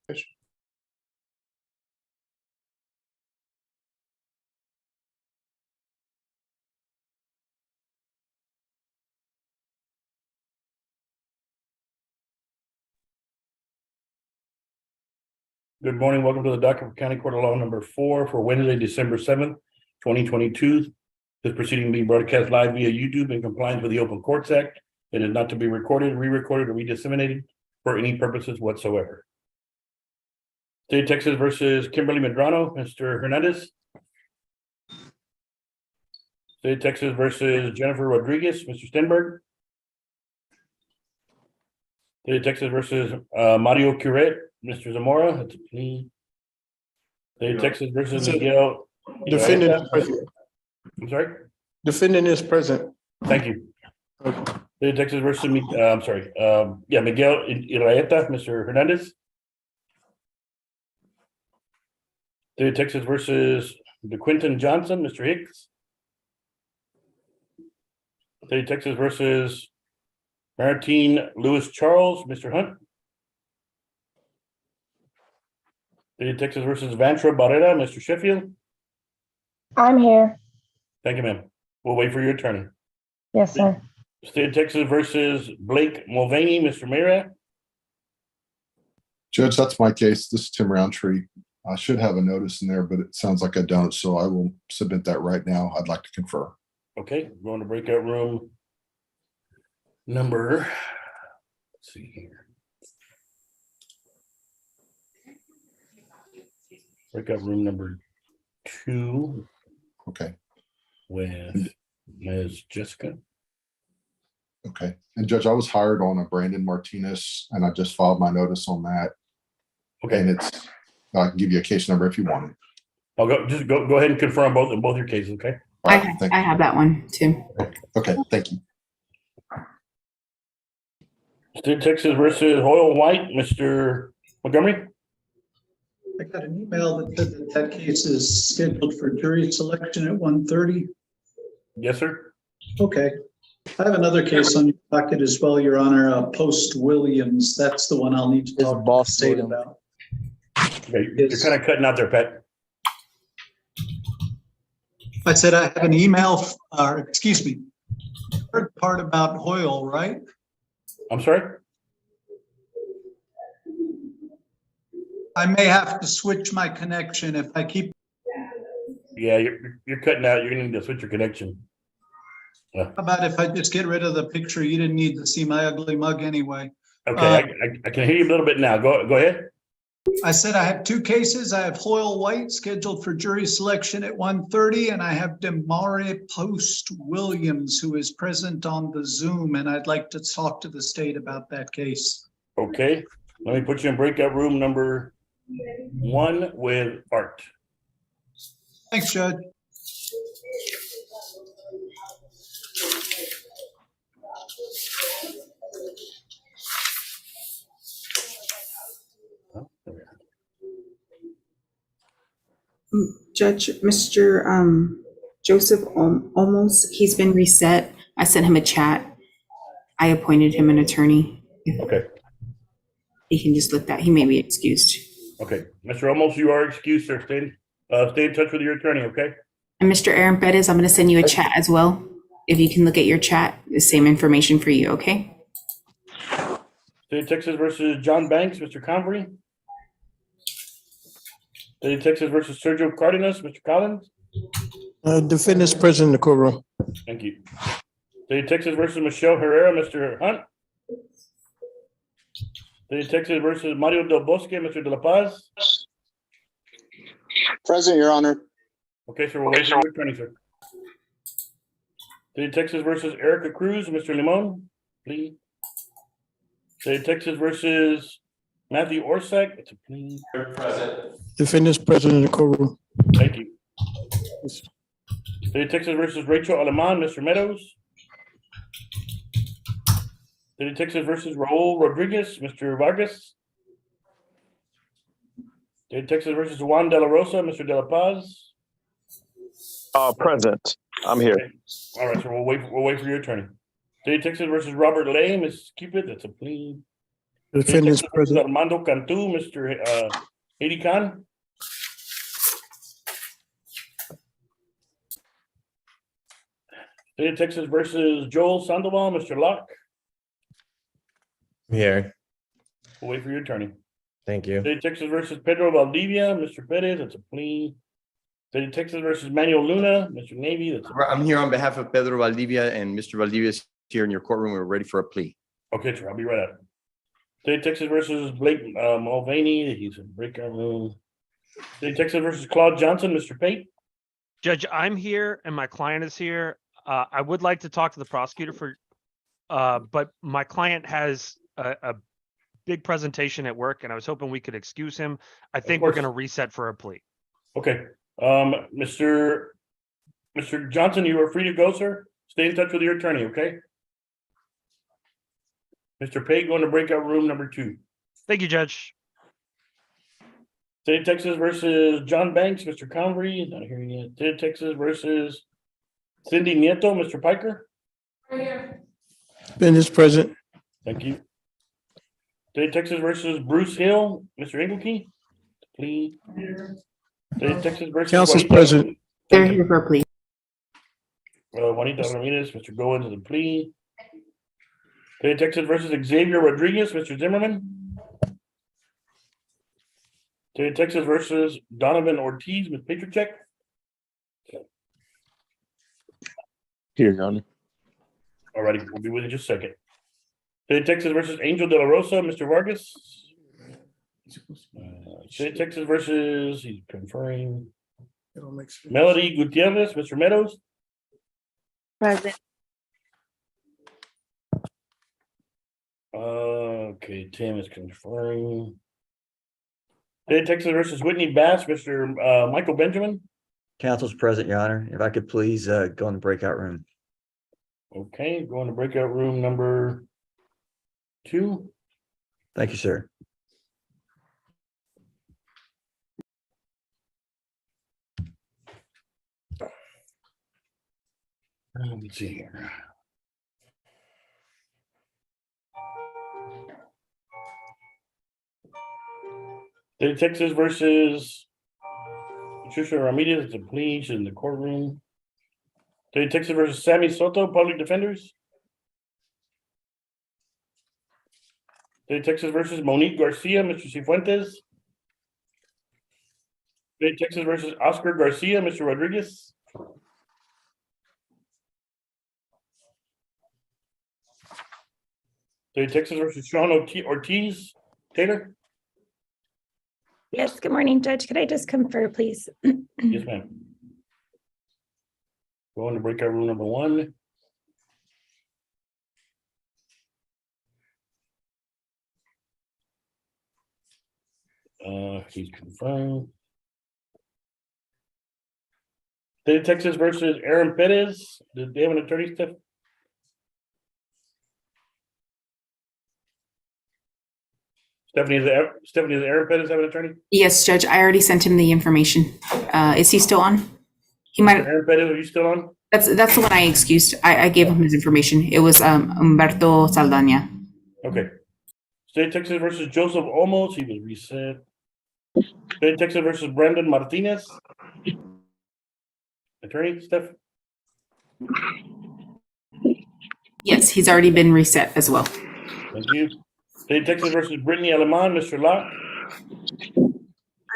Good morning. Welcome to the Docket for County Court of Law number 4 for Wednesday, December 7th, 2022. This proceeding being broadcast live via YouTube in compliance with the Open Courts Act. It is not to be recorded, re-recorded, or re-disseminated for any purposes whatsoever. State of Texas versus Kimberly Medrano, Mr. Hernandez. State of Texas versus Jennifer Rodriguez, Mr. Stenberg. State of Texas versus Mario Curet, Mr. Zamora. That's a plea. State of Texas versus Miguel. Defendant is present. I'm sorry? Defendant is present. Thank you. Okay. State of Texas versus Miguel Iraeta, Mr. Hernandez. State of Texas versus DeQuinton Johnson, Mr. Hicks. State of Texas versus Maritine Lewis Charles, Mr. Hunt. State of Texas versus Vantra Barrera, Mr. Sheffield. I'm here. Thank you, ma'am. We'll wait for your attorney. Yes, sir. State of Texas versus Blake Mulvaney, Mr. Mera. Judge, that's my case. This is Tim Roundtree. I should have a notice in there, but it sounds like I don't, so I will submit that right now. I'd like to confer. Okay, going to breakout room number, let's see here. Breakout room number 2 Okay. with Ms. Jessica. Okay. And Judge, I was hired on a Brandon Martinez, and I just filed my notice on that. Okay, And it's, I can give you a case number if you want it. I'll go ahead and confirm both your cases, okay? All right, thank I you. have that one too. Okay, thank you. State of Texas versus Hoyle White, Mr. Montgomery. I got an email that said that that case is scheduled for jury selection at 1:30. Yes, sir. Okay. I have another case on your docket as well, Your Honor, Post Williams. That's the one I'll need to talk to the state about. Okay, you're kind of cutting out there, Pat. I said I have an email, excuse me, third part about Hoyle, right? I'm sorry? I may have to switch my connection if I keep. Yeah, you're cutting out. You're going to need to switch your connection. How about if I just get rid of the picture? You didn't need to see my ugly mug anyway. Okay, I can hear you a little bit now. Go ahead. I said I have two cases. I have Hoyle White scheduled for jury selection at 1:30, and I have Demare Post Williams, who is present on the Zoom, and I'd like to talk to the state about that case. Okay, let me put you in breakout room number 1 with Art. Thanks, Judge. Judge, Mr. Joseph Olmos, he's been reset. I sent him a chat. I appointed him an attorney. Okay, He can just look that. He may be excused. okay. Mr. Olmos, you are excused, sir. Stay in touch with your attorney, okay? And Mr. Aaron Bettis, I'm going to send you a chat as well. If you can look at your chat, the same information for you, okay? State of Texas versus John Banks, Mr. Convery. State of Texas versus Sergio Cardenas, Mr. Collins. Defendant is present in the courtroom. Thank you. State of Texas versus Michelle Herrera, Mr. Hunt. State of Texas versus Mario Del Bosque, Mr. De La Paz. Present, Your Honor. Okay, sir, we'll wait for your attorney, sir. State of Texas versus Erica Cruz, Mr. Limon, please. State of Texas versus Matthew Orsak, it's a plea. Defendant is present in the courtroom. Thank you. State of Texas versus Rachel Aleman, Mr. Meadows. State of Texas versus Raul Rodriguez, Mr. Vargas. State of Texas versus Juan De La Rosa, Mr. De La Paz. Present. I'm here. Okay. All right, sir, we'll wait for your attorney. State of Texas versus Robert Lay, Ms. Cupid, that's a plea. Defendant's Texas versus present. Armando Cantu, Mr. Haiti Khan. State of Texas versus Joel Sandoval, Mr. Locke. Here, We'll wait for your attorney. thank you. State of Texas versus Pedro Valdivia, Mr. Perez, that's a plea. State of Texas versus Manuel Luna, Mr. Navy, that's a, I'm here on behalf of Pedro Valdivia, and Mr. Valdivia is here in your courtroom. We're ready for a plea. okay, sir, I'll be right out. State of Texas versus Blake Mulvaney, he's in breakout room. State of Texas versus Claude Johnson, Mr. Pate. Judge, I'm here and my client is here. I would like to talk to the prosecutor but my client has a big presentation at work and I was hoping we could excuse him. I think we're course. going to reset for a plea. Okay, Mr. Johnson, you are free to go, sir. Stay in touch with your attorney, okay? Mr. Pate, going to breakout room number 2. Thank you, Judge. State of Texas versus John Banks, Mr. Convery, not here yet. State of Texas versus Cindy Nieto, Mr. Piker. Defendant's present. Thank you. State of Texas versus Bruce Hill, Mr. Engelkey. Please. State of Texas versus. Council's Juanita- present. They're here for a plea. Juanita Ramirez, Mr. Goins, the plea. State of Texas versus Xavier Rodriguez, Mr. Zimmerman. State of Texas versus Donovan Ortiz, Ms. Petracek. Here, Your Honor. All righty, we'll be with you just a second. State of Texas versus Angel De La Rosa, Mr. Vargas. State of Texas versus, he's conferring. It don't make sense. Melody Gutierrez, Mr. Meadows. Present. Okay, Tim is conferring. State of Texas versus Whitney Bass, Mr. Michael Benjamin. Council's present, Your Honor. If I could please go in the breakout room. Okay, going to breakout room number 2. Thank you, sir. Let's see here. State of Texas versus Patricia Ramirez, the police in the courtroom. State of Texas versus Sammy Soto, public defenders. State of Texas versus Monique Garcia, Mr. Cifuentes. State of Texas versus Oscar Garcia, Mr. Rodriguez. State of Texas versus Sean Ortiz, Taylor. Yes, good morning, Judge. Could I just confer, please? Yes, ma'am. Going to breakout room number 1. He's confirmed. State of Texas versus Aaron Perez. Did they have an attorney, Steph? Stephanie, does Aaron Perez have an attorney? Yes, Judge, I already sent him the information. Is he still on? He might, Aaron Perez, are you still on? that's the one I excused. I gave him his information. It was Humberto Saldaña. Okay. State of Texas versus Joseph Olmos, he was reset. State of Texas versus Brandon Martinez. Attorney, Steph? Yes, he's already been reset as well. Thank you. State of Texas versus Brittany Aleman, Mr. Locke.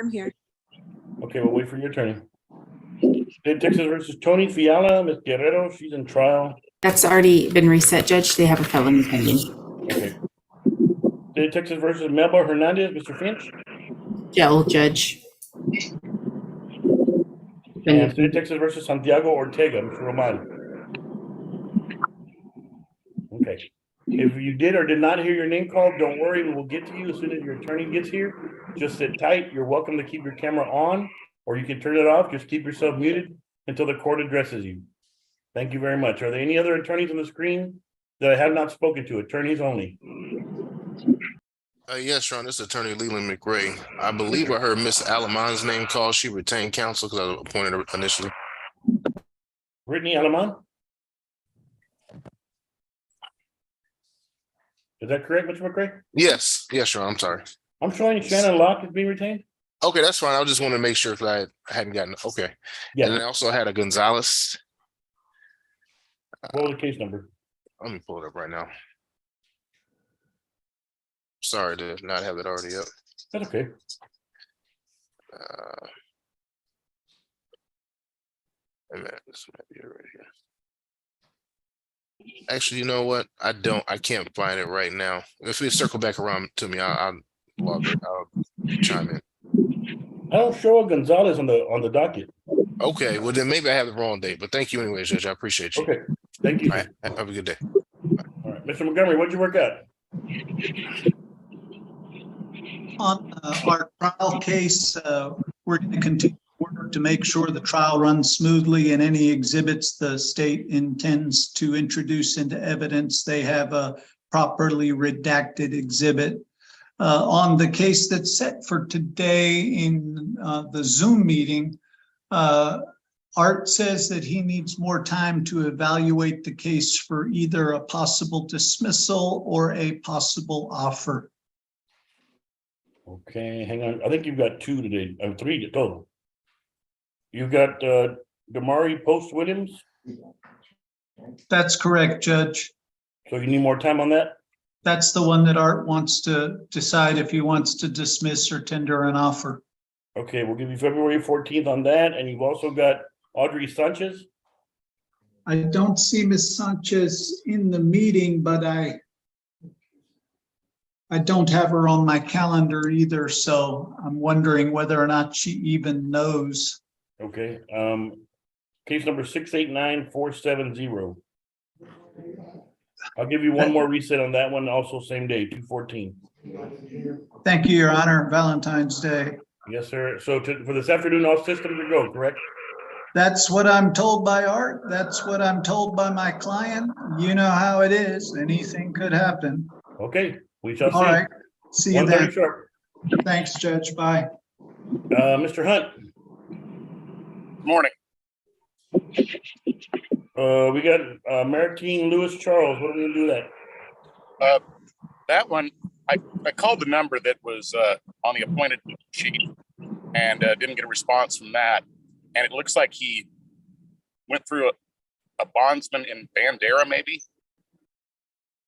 I'm here. Okay, we'll wait for your attorney. State of Texas versus Tony Fiala, Ms. Guerrero, she's in trial. That's already been reset, Judge. They have a felony pending. Okay. State of Texas versus Melba Hernandez, Mr. Finch. Jail, Judge. And State of Texas versus Santiago Ortega, Mr. Roman. Okay. If you did or did not hear your name called, don't worry, we will get to you as soon as your attorney gets here. Just sit tight. You're welcome to keep your camera on, or you can turn it off. Just keep yourself muted until the court addresses you. Thank you very much. Are there any other attorneys on the screen that I have not spoken to? Attorneys only. Yes, Ron, this is Attorney Leland McRae. I believe I heard Miss Alaman's name called. She retained counsel because I appointed her initially. Brittany Aleman? Is that correct, Mr. McCray? Yes, yes, Your Honor, I'm sorry. I'm showing Shannon Locke is being retained. Okay, that's fine. I just want to make sure because I hadn't gotten, okay. And Yeah, then I also had a Gonzalez. what was the case number? Let me pull it up right now. Sorry to not have it already up. That's okay. Wait a minute, this might be it right here. Actually, you know what? I can't find it right now. If we circle back around to me, I'll log it. I'll chime in. I don't show a Gonzalez on the docket. Okay, well then maybe I have the wrong date, but thank you anyway, Judge. I appreciate you. Okay, thank you. All right, have a good day. All right, Mr. Montgomery, what'd you work out? On our trial case, we're going to continue work to make sure the trial runs smoothly, and any exhibits the state intends to introduce into evidence, they have a properly redacted exhibit. On the case that's set for today in the Zoom meeting, Art says that he needs more time to evaluate the case for either a possible dismissal or a possible offer. Okay, hang on. I think you've got two today, three total. You've got Damari Post Williams. That's correct, Judge. So you need more time on that? That's the one that Art wants to decide if he wants to dismiss or tender an offer. Okay, we'll give you February 14th on that. And you've also got Audrey Sanchez. I don't see Ms. Sanchez in the meeting, but I don't have her on my calendar either, so I'm wondering whether or not she even knows. Okay, case number 689-470. I'll give you one more reset on that one, also same day, 2/14. Thank you, Your Honor. Valentine's Day. Yes, sir. So for this afternoon, all systems are go, correct? That's what I'm told by Art. That's what I'm told by my client. You know how it is. Anything could happen. Okay, we shall see. All right. See you 1:30 then. sharp. Thanks, Judge. Bye. Mr. Hunt. Morning. We got Maritine Lewis Charles. What are we gonna do that? That one, I called the number that was on the appointed sheet and didn't get a response from that. And it looks like he went through a bondsman in Bandera, maybe,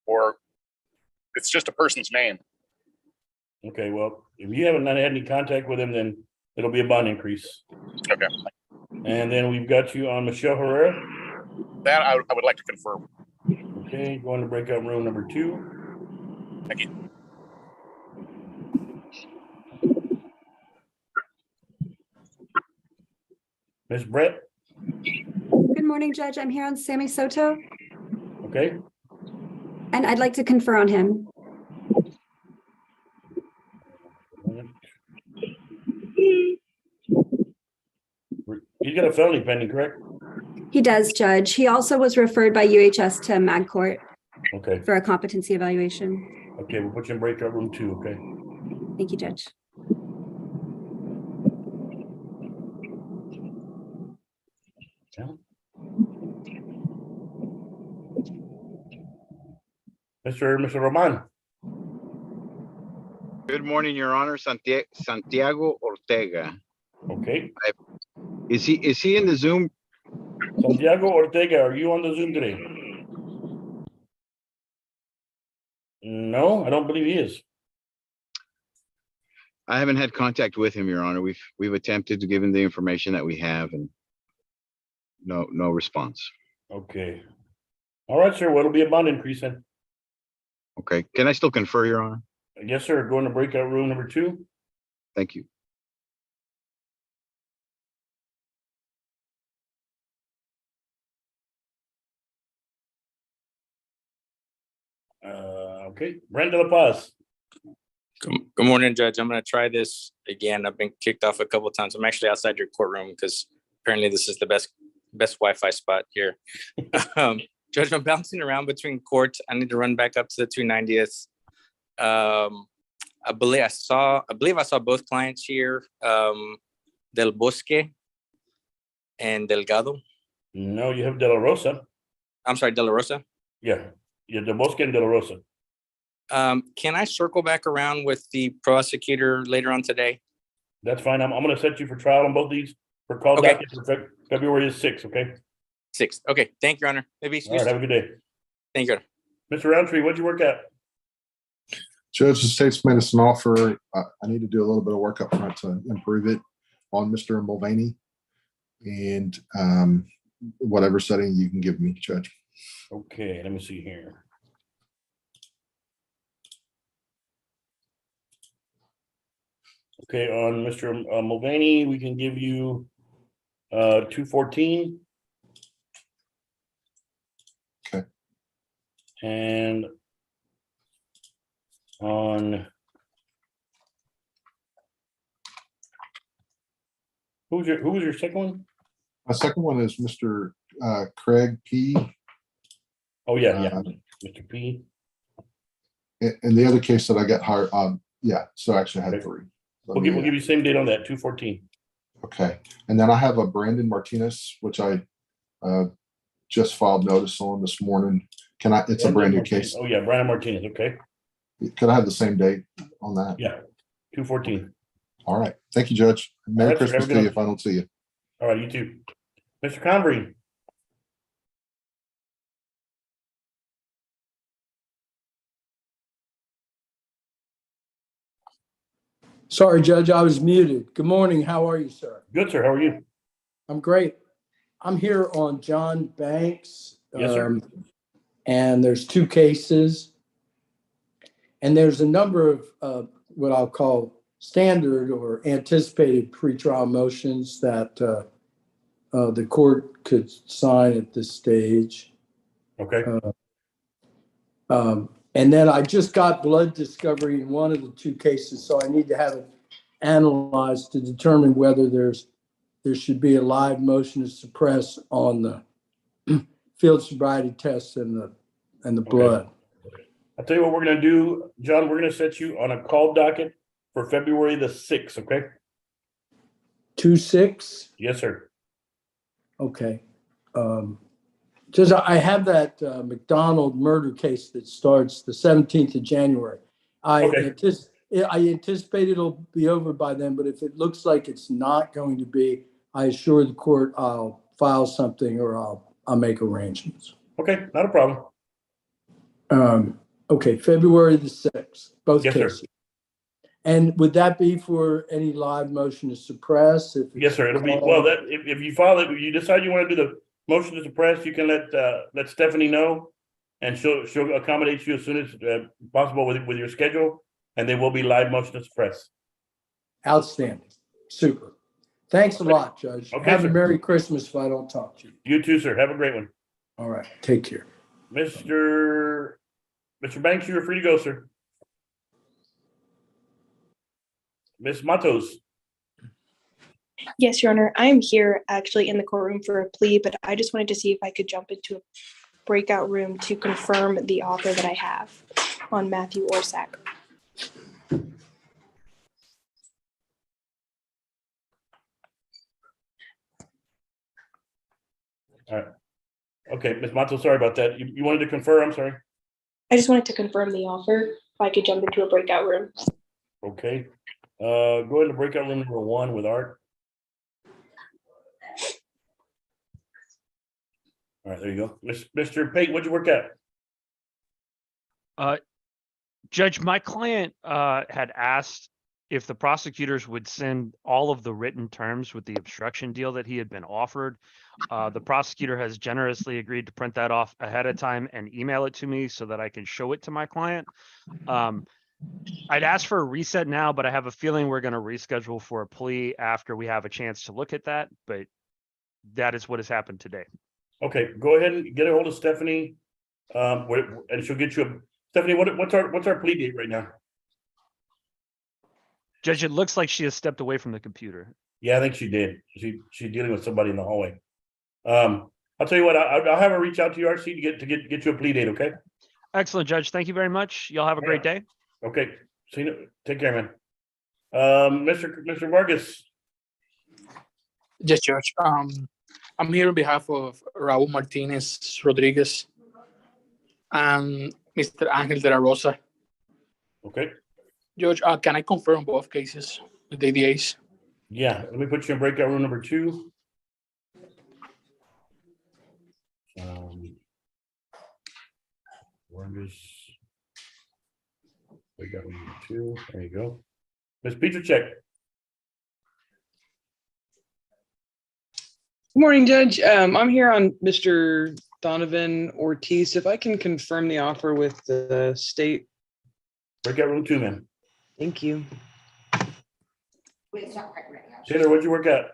or it's just a person's name. Okay, well, if you haven't had any contact with him, then it'll be a bond increase. Okay. And then we've got you on Michelle Herrera. That I would like to confirm. Okay, going to breakout room number 2. Thank you. Ms. Brett. Good morning, Judge. I'm here on Sammy Soto, Okay, and I'd like to confer on him. he's got a felony pending, correct? He does, Judge. He also was referred by UHS to Mag Court Okay, for a competency evaluation. okay, we'll put you in breakout room 2, okay? Thank you, Judge. Mr. Roman. Good morning, Your Honor. Santiago Ortega. Okay. Is he in the Zoom? Santiago Ortega, are you on the Zoom today? No, I don't believe he is. I haven't had contact with him, Your Honor. We've attempted to give him the information that we have, and no response. Okay. All right, sir. What'll be a bond increase then? Okay. Can I still confer, Your Honor? Yes, sir. Going to breakout room number 2. Thank you. Okay. Brenda La Paz. Good morning, Judge. I'm going to try this again. I've been kicked off a couple of times. I'm actually outside your courtroom because apparently this is the best Wi-Fi spot here. Judge, I'm bouncing around between courts. I need to run back up to the 290th. I believe I saw both clients here, Del Bosque and Delgado. No, you have De La Rosa. I'm sorry, De La Rosa. Yeah, Del Bosque and De La Rosa. Can I circle back around with the prosecutor later on today? That's fine. I'm gonna set you for trial on both these for call Okay. docket for February the 6th, okay? 6. Okay, thank you, Your Honor. Maybe All right, have a good day. Thank you, Your Honor. Mr. Roundtree, what'd you work at? Judge, the state's made us an offer. I need to do a little bit of work up front to improve it on Mr. Mulvaney. And whatever setting you can give me, Judge. Okay, let me see here. Okay, on Mr. Mulvaney, we can give you 214. Okay. And on who was your second one? My second one is Mr. Craig P. Oh yeah, Mr. P. And the other case that I got hired, yeah, so I actually had 3. We'll give you the same date on that, 214. Okay, and then I have a Brandon Martinez, which I just filed notice on this morning. Can I? It's a brand new case. Oh yeah, Brandon Martinez. Okay. Could I have the same date on that? Yeah, 214. All right. Thank you, Judge. Merry right, sir. Christmas Have a good to you one. if I don't see you. All right, you too. Mr. Convery. Sorry, Judge, I was muted. Good morning. How are you, sir? Good, sir. How are you? I'm great. I'm here on John Banks. Yes, sir. And there's 2 cases. And there's a number of what I'll call standard or anticipated pretrial motions that the court could sign at this stage. Okay. And then I just got blood discovery in one of the 2 cases, so I need to have it analyzed to determine whether there should be a live motion to suppress on the field sobriety test and the blood. I'll tell you what we're gonna do, John. We're gonna set you on a call docket for February the 6th. Okay. 2-6. Yes, sir. Okay. Just I have that McDonald murder case that starts the 17th of January. I anticipate it'll be over by then, but if it looks like it's not going to be, I assure the court I'll file something or I'll make arrangements. Okay, not a problem. Okay, February the 6th, both Yes, cases. sir. And would that be for any live motion to suppress? Yes, sir. It'll be that if you file it, if you decide you want to do the motion to suppress, you can let Stephanie know, and she'll accommodate you as soon as possible with your schedule, and they will be live motion to suppress. Outstanding. Super. Thanks a lot, Judge. Okay, Have sir. a Merry Christmas if I don't talk to you. You too, sir. Have a great one. All right. Take care. Mr. Banks, you're free to go, sir. Ms. Matos. Yes, Your Honor. I'm here actually in the courtroom for a plea, but I just wanted to see if I could jump into a breakout room to confirm the offer that I have on Matthew Orsak. All right. Okay, Ms. Matos, sorry about that. You wanted to confer? I'm sorry. I just wanted to confirm the offer, if I could jump into a breakout room. Okay. Go ahead to breakout room number 1 with Art. All right, there you go. Mr. Pate, what'd you work at? Judge, my client had asked if the prosecutors would send all of the written terms with the obstruction deal that he had been offered. The prosecutor has generously agreed to print that off ahead of time and email it to me so that I can show it to my client. I'd ask for a reset now, but I have a feeling we're going to reschedule for a plea after we have a chance to look at that. But that is what has happened today. Okay, go ahead and get a hold of Stephanie, and she'll get you Stephanie, what's our plea date right now? Judge, it looks like she has stepped away from the computer. Yeah, I think she did. She's dealing with somebody in the hallway. I'll tell you what, I'll have her reach out to you, RC, to get you a plea date, okay? Excellent, Judge. Thank you very much. Y'all have a great day. Okay. See you. Take care, man. Mr. Vargas. Yes, Judge. I'm here on behalf of Raul Martinez Rodriguez and Mr. Angel de la Rosa. Okay, Judge, can I confirm both cases with the ADAs? yeah, let me put you in breakout room number 2. We're just breakout room number 2. There you go. Ms. Petracek. Good morning, Judge. I'm here on Mr. Donovan Ortiz. If I can confirm the offer with the state. Breakout room 2, ma'am. Thank you. Taylor, what'd you work out?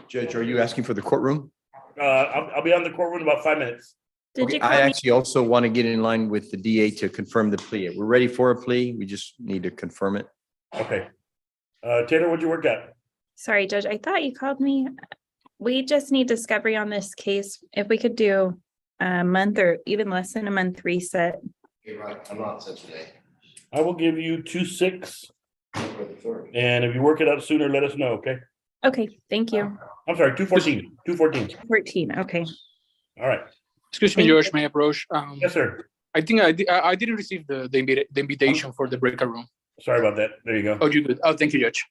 Judge, are you asking for the courtroom? I'll be on the courtroom in about 5 minutes. Okay, I actually also want to get in line with the DA to confirm the plea. We're ready for a plea. We just need to confirm it. Okay. Taylor, what'd you work out? Sorry, Judge, I thought you called me. We just need discovery on this case. If we could do a month or even less than a month reset. You're right. I'm not set today. I will give you 2/6. And if you work it out sooner, let us know, okay? Okay, thank you. I'm sorry, 2/14. 2/14. 14, okay. All right. Excuse me, Judge, may I approach? Yes, sir. I think I didn't receive the invitation for the breakout room. Sorry about that. There you go. Oh, you good. Oh, thank you, Judge.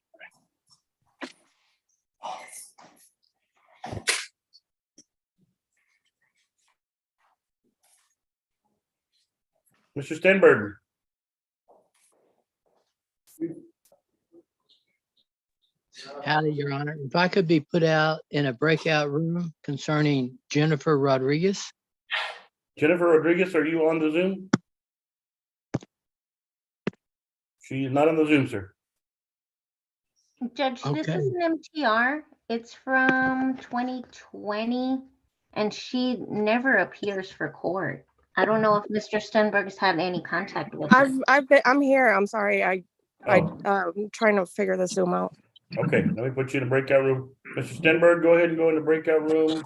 Mr. Stenberg. Howdy, Your Honor. If I could be put out in a breakout room concerning Jennifer Rodriguez. Jennifer Rodriguez, are you on the Zoom? She's not on the Zoom, sir. Judge, this is an MTR. It's from 2020, and she never appears for court. I don't know if Mr. Stenberg's had any contact with her. I'm here. I'm sorry. I'm trying to figure the Zoom out. Okay, let me put you in the breakout room. Mr. Stenberg, go ahead and go in the breakout room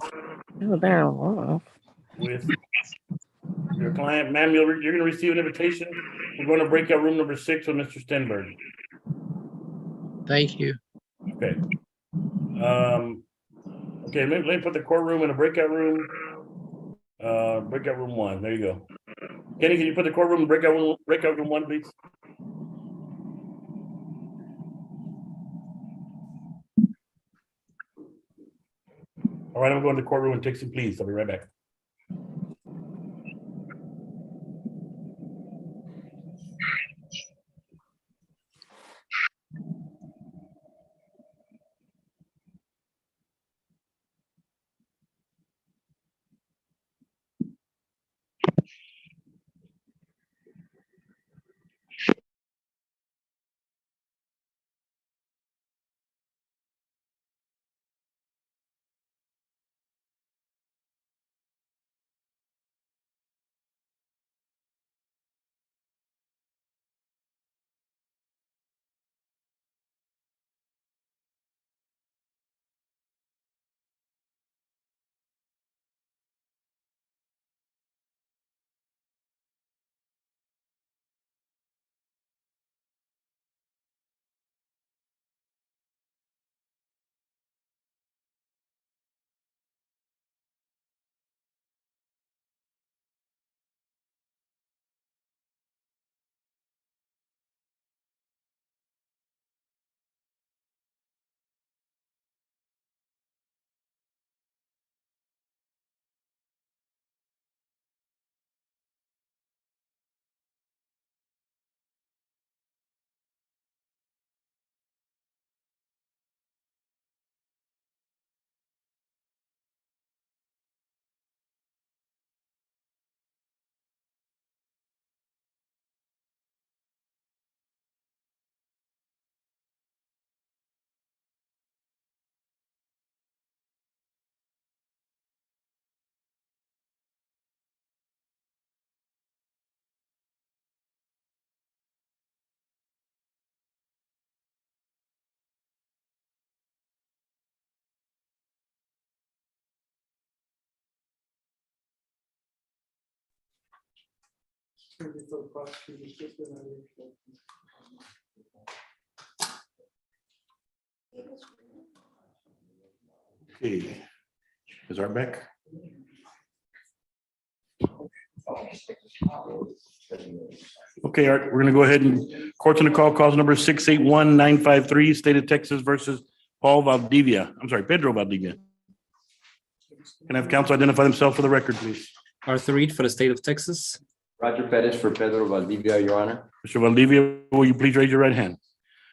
with your client. Ma'am, you're going to receive an invitation. We're going to breakout room number 6 with Mr. Stenberg. Thank you. Okay. Okay, let me put the courtroom in a breakout room. Breakout room 1. There you go. Kenny, can you put the courtroom in breakout room 1, please? All right, I'm going to the courtroom and take some pleas. I'll be right back. Okay. Is Art back? Okay, Art, we're gonna go ahead and court's gonna call cause number 681-953, State of Texas versus Paul Valdivia. I'm sorry, Pedro Valdivia. Can I have counsel identify themselves for the record, please? Arthur Reed for the state of Texas. Roger Pettis for Pedro Valdivia, Your Honor. Mr. Valdivia, will you please raise your right hand?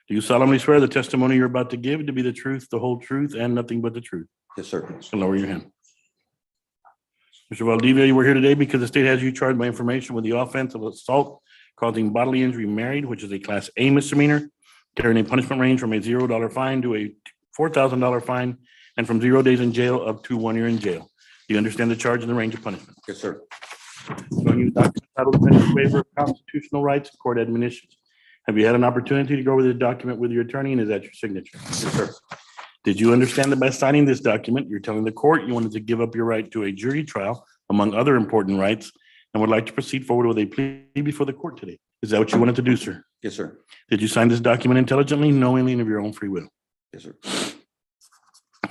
Do you solemnly swear the testimony you're about to give to be the truth, the whole truth, and nothing but the truth? Yes, sir. So lower your hand. Mr. Valdivia, you were here today because the state has you charged by information with the offense of assault causing bodily injury married, which is a class A misdemeanor, carrying a punishment range from a $0 fine to a $4,000 fine, and from 0 days in jail up to 1 year in jail. Do you understand the charge and the range of punishment? Yes, sir. Showing you document titled Defendant's Waiver of Constitutional Rights, Court Admonitions. Have you had an opportunity to go over the document with your attorney, and is that your signature? Yes, sir. Did you understand that by signing this document, you're telling the court you wanted to give up your right to a jury trial, among other important rights, and would like to proceed forward with a plea before the court today? Is that what you wanted to do, sir? Yes, sir. Did you sign this document intelligently, knowingly, and of your own free will? Yes, sir.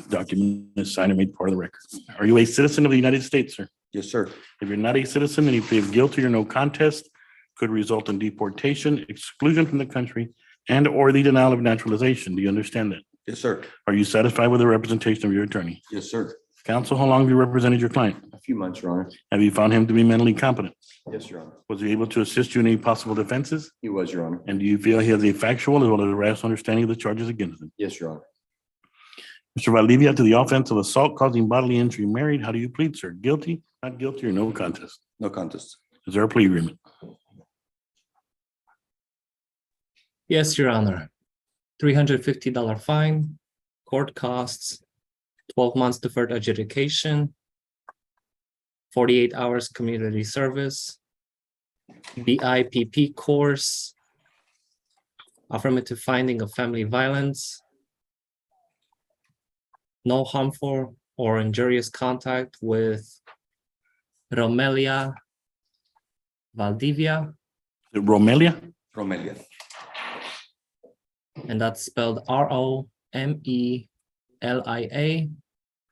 Document is signed and made part of the record. Are you a citizen of the United States, sir? Yes, sir. If you're not a citizen and you plead guilty or no contest, could result in deportation, exclusion from the country, and or the denial of naturalization. Do you understand that? Yes, sir. Are you satisfied with the representation of your attorney? Yes, sir. Counsel, how long have you represented your client? A few months, Your Honor. Have you found him to be mentally competent? Yes, Your Honor. Was he able to assist you in any possible defenses? He was, Your Honor. And do you feel he has a factual as well as a rational understanding of the charges against him? Yes, Your Honor. Mr. Valdivia, to the offense of assault causing bodily injury married, how do you plead, sir? Guilty, not guilty, or no contest? No contest. Is there a plea agreement? Yes, Your Honor. $350 fine, court costs, 12 months deferred adjudication, 48 hours community service, BIPP course, affirmative finding of family violence, no harmful or injurious contact with Romelia Valdivia. Romelia? Romelia. And that's spelled Romelia,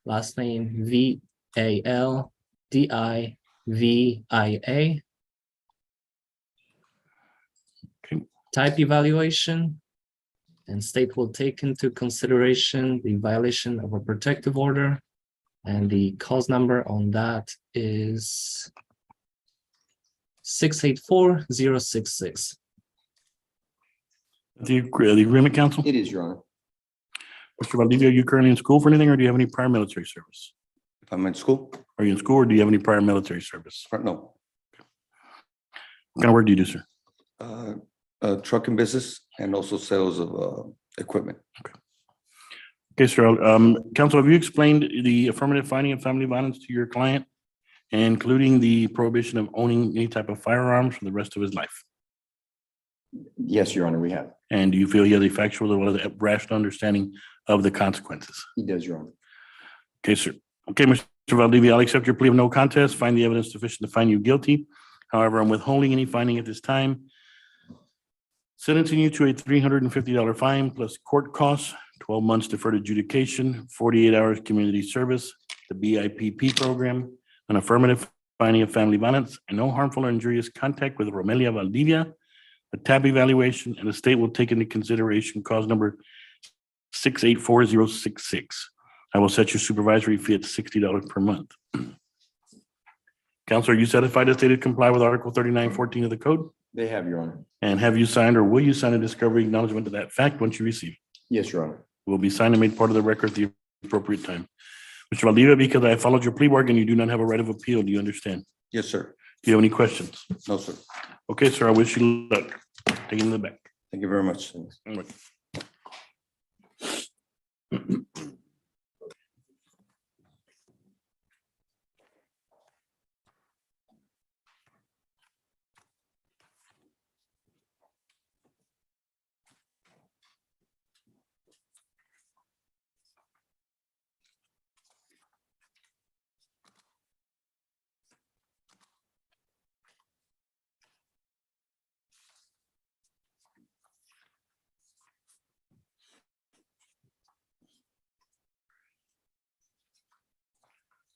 last name Valdivia. Okay. Type evaluation, and state will take into consideration the violation of a protective order, and the cause number on that is 684066. The agreement, counsel? It is, Your Honor. Mr. Valdivia, are you currently in school for anything, or do you have any prior military service? If I'm in school? Are you in school, or do you have any prior military service? No. What kind of work do you do, sir? Trucking business and also sales of equipment. Okay, sir. Counsel, have you explained the affirmative finding of family violence to your client, including the prohibition of owning any type of firearms for the rest of his life? Yes, Your Honor, we have. And do you feel he has a factual as well as a rational understanding of the consequences? He does, Your Honor. Okay, sir. Okay, Mr. Valdivia, I'll accept your plea of no contest, find the evidence sufficient to find you guilty. However, I'm withholding any finding at this time, sentencing you to a $350 fine plus court costs, 12 months deferred adjudication, 48 hours community service, the BIPP program, an affirmative finding of family violence, and no harmful or injurious contact with Romelia Valdivia, a TAB evaluation, and the state will take into consideration cause number 684066. I will set your supervisory fee at $60 per month. Counselor, are you satisfied that the state to comply with Article 3914 of the code? They have, Your Honor. And have you signed or will you sign a discovery acknowledgement to that fact once you receive it? Yes, Your Honor. Will be signed and made part of the record at the appropriate time. Mr. Valdivia, because I followed your plea bargain, you do not have a right of appeal. Do you understand? Yes, sir. Do you have any questions? No, sir. Okay, sir, I wish you luck. Take it in the back. Thank you very much. All right.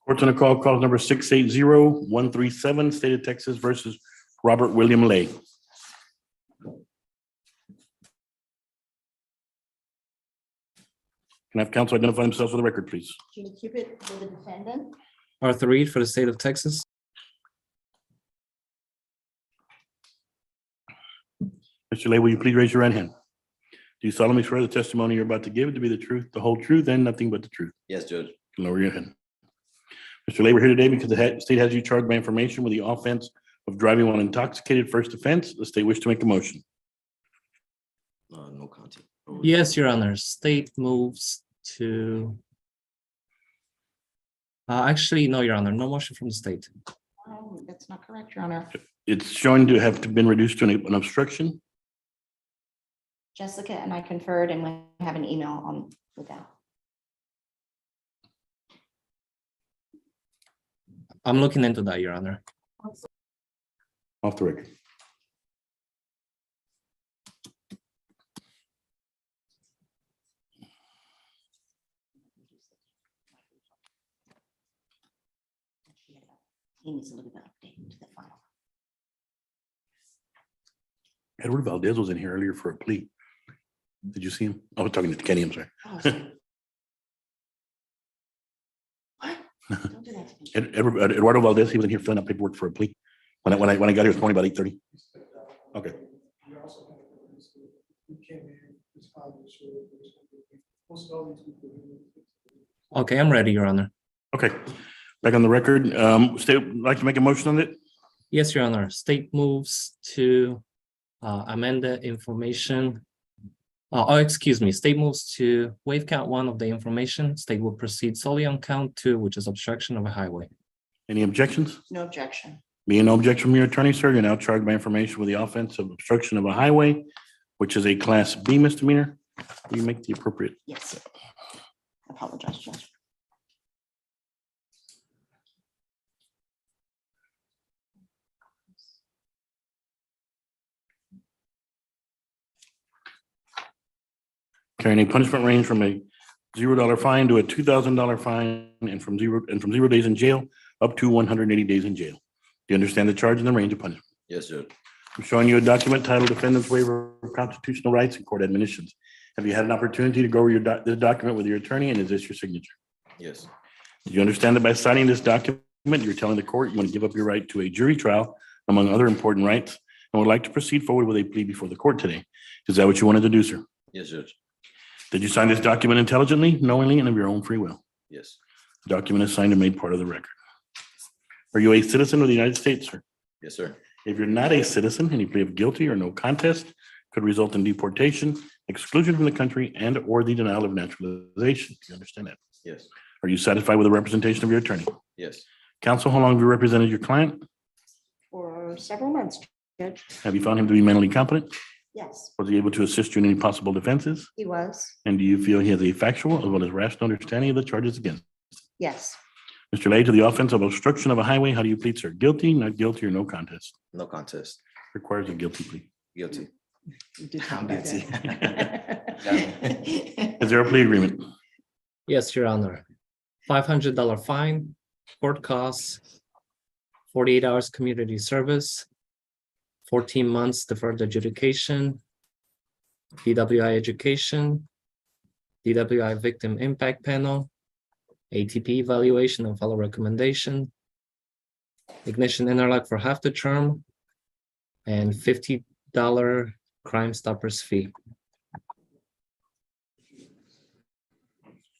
Court's on a call number 680137, State of Texas versus Robert William Lay. Can I have counsel identify themselves for the record, please? Gina Cupid for the defendant. Arthur Reed for the state of Texas. Mr. Lay, will you please raise your right hand? Do you solemnly swear the testimony you're about to give to be the truth, the whole truth, and nothing but the truth? Yes, Judge. Lower your hand. Mr. Lay, we're here today because the state has you charged by information with the offense of driving while intoxicated. First offense, the state wish to make a motion. No content. Yes, Your Honor. State moves to. Actually, no, Your Honor. No motion from the state. That's not correct, Your Honor. It's shown to have been reduced to an obstruction. Jessica and I conferred and we have an email on with that. I'm looking into that, Your Honor. Off the record. He needs to look at the update to the file. Edward Valdez was in here earlier for a plea. Did you see him? I was talking to Kenny, I'm sorry. Oh, sorry. What? Don't do that to me. Eduardo Valdez, he was in here filling out paperwork for a plea. When I got here this morning about 8:30. Okay. Okay, I'm ready, Your Honor. Okay. Back on the record. State would like to make a motion on it? Yes, Your Honor. State moves to amend the information. Excuse me. State moves to waive count 1 of the information. State will proceed solely on count 2, which is obstruction of a highway. Any objections? No objection. Being no objection from your attorney, sir, you're now charged by information with the offense of obstruction of a highway, which is a Class B misdemeanor. Will you make the appropriate? Yes. I apologize, Judge. Carrying a punishment range from a $0 fine to a $2,000 fine and from 0 days in jail up to 180 days in jail. Do you understand the charge and the range of punishment? Yes, Judge. I'm showing you a document titled Defendant's Waiver of Constitutional Rights and Court Admonitions. Have you had an opportunity to go over this document with your attorney, and is this your signature? Yes. Do you understand that by signing this document, you're telling the court you want to give up your right to a jury trial, among other important rights, and would like to proceed forward with a plea before the court today? Is that what you wanted to do, sir? Yes, Judge. Did you sign this document intelligently, knowingly, and of your own free will? Yes. The document is signed and made part of the record. Are you a citizen of the United States, sir? Yes, sir. If you're not a citizen, any plea of guilty or no contest could result in deportation, exclusion from the country, and or the denial of naturalization. Do you understand that? Yes. Are you satisfied with the representation of your attorney? Yes. Counsel, how long have you represented your client? For several months, Judge. Have you found him to be mentally competent? Yes, Was he able to assist you in any possible defenses? he was. And do you feel he has a factual as well as rational understanding of the charges against? Yes. Mr. Lay, to the offense of obstruction of a highway, how do you plead, sir? Guilty, not guilty, or no contest? No contest. Requires a guilty plea. Guilty. You did I'm talk about guilty. that. Is there a plea agreement? Yes, Your Honor. $500 fine, court costs, 48 hours community service, 14 months deferred adjudication, DWI education, DWI victim impact panel, ATP evaluation and follow recommendation, ignition interlock for half the term, and $50 Crime Stoppers fee.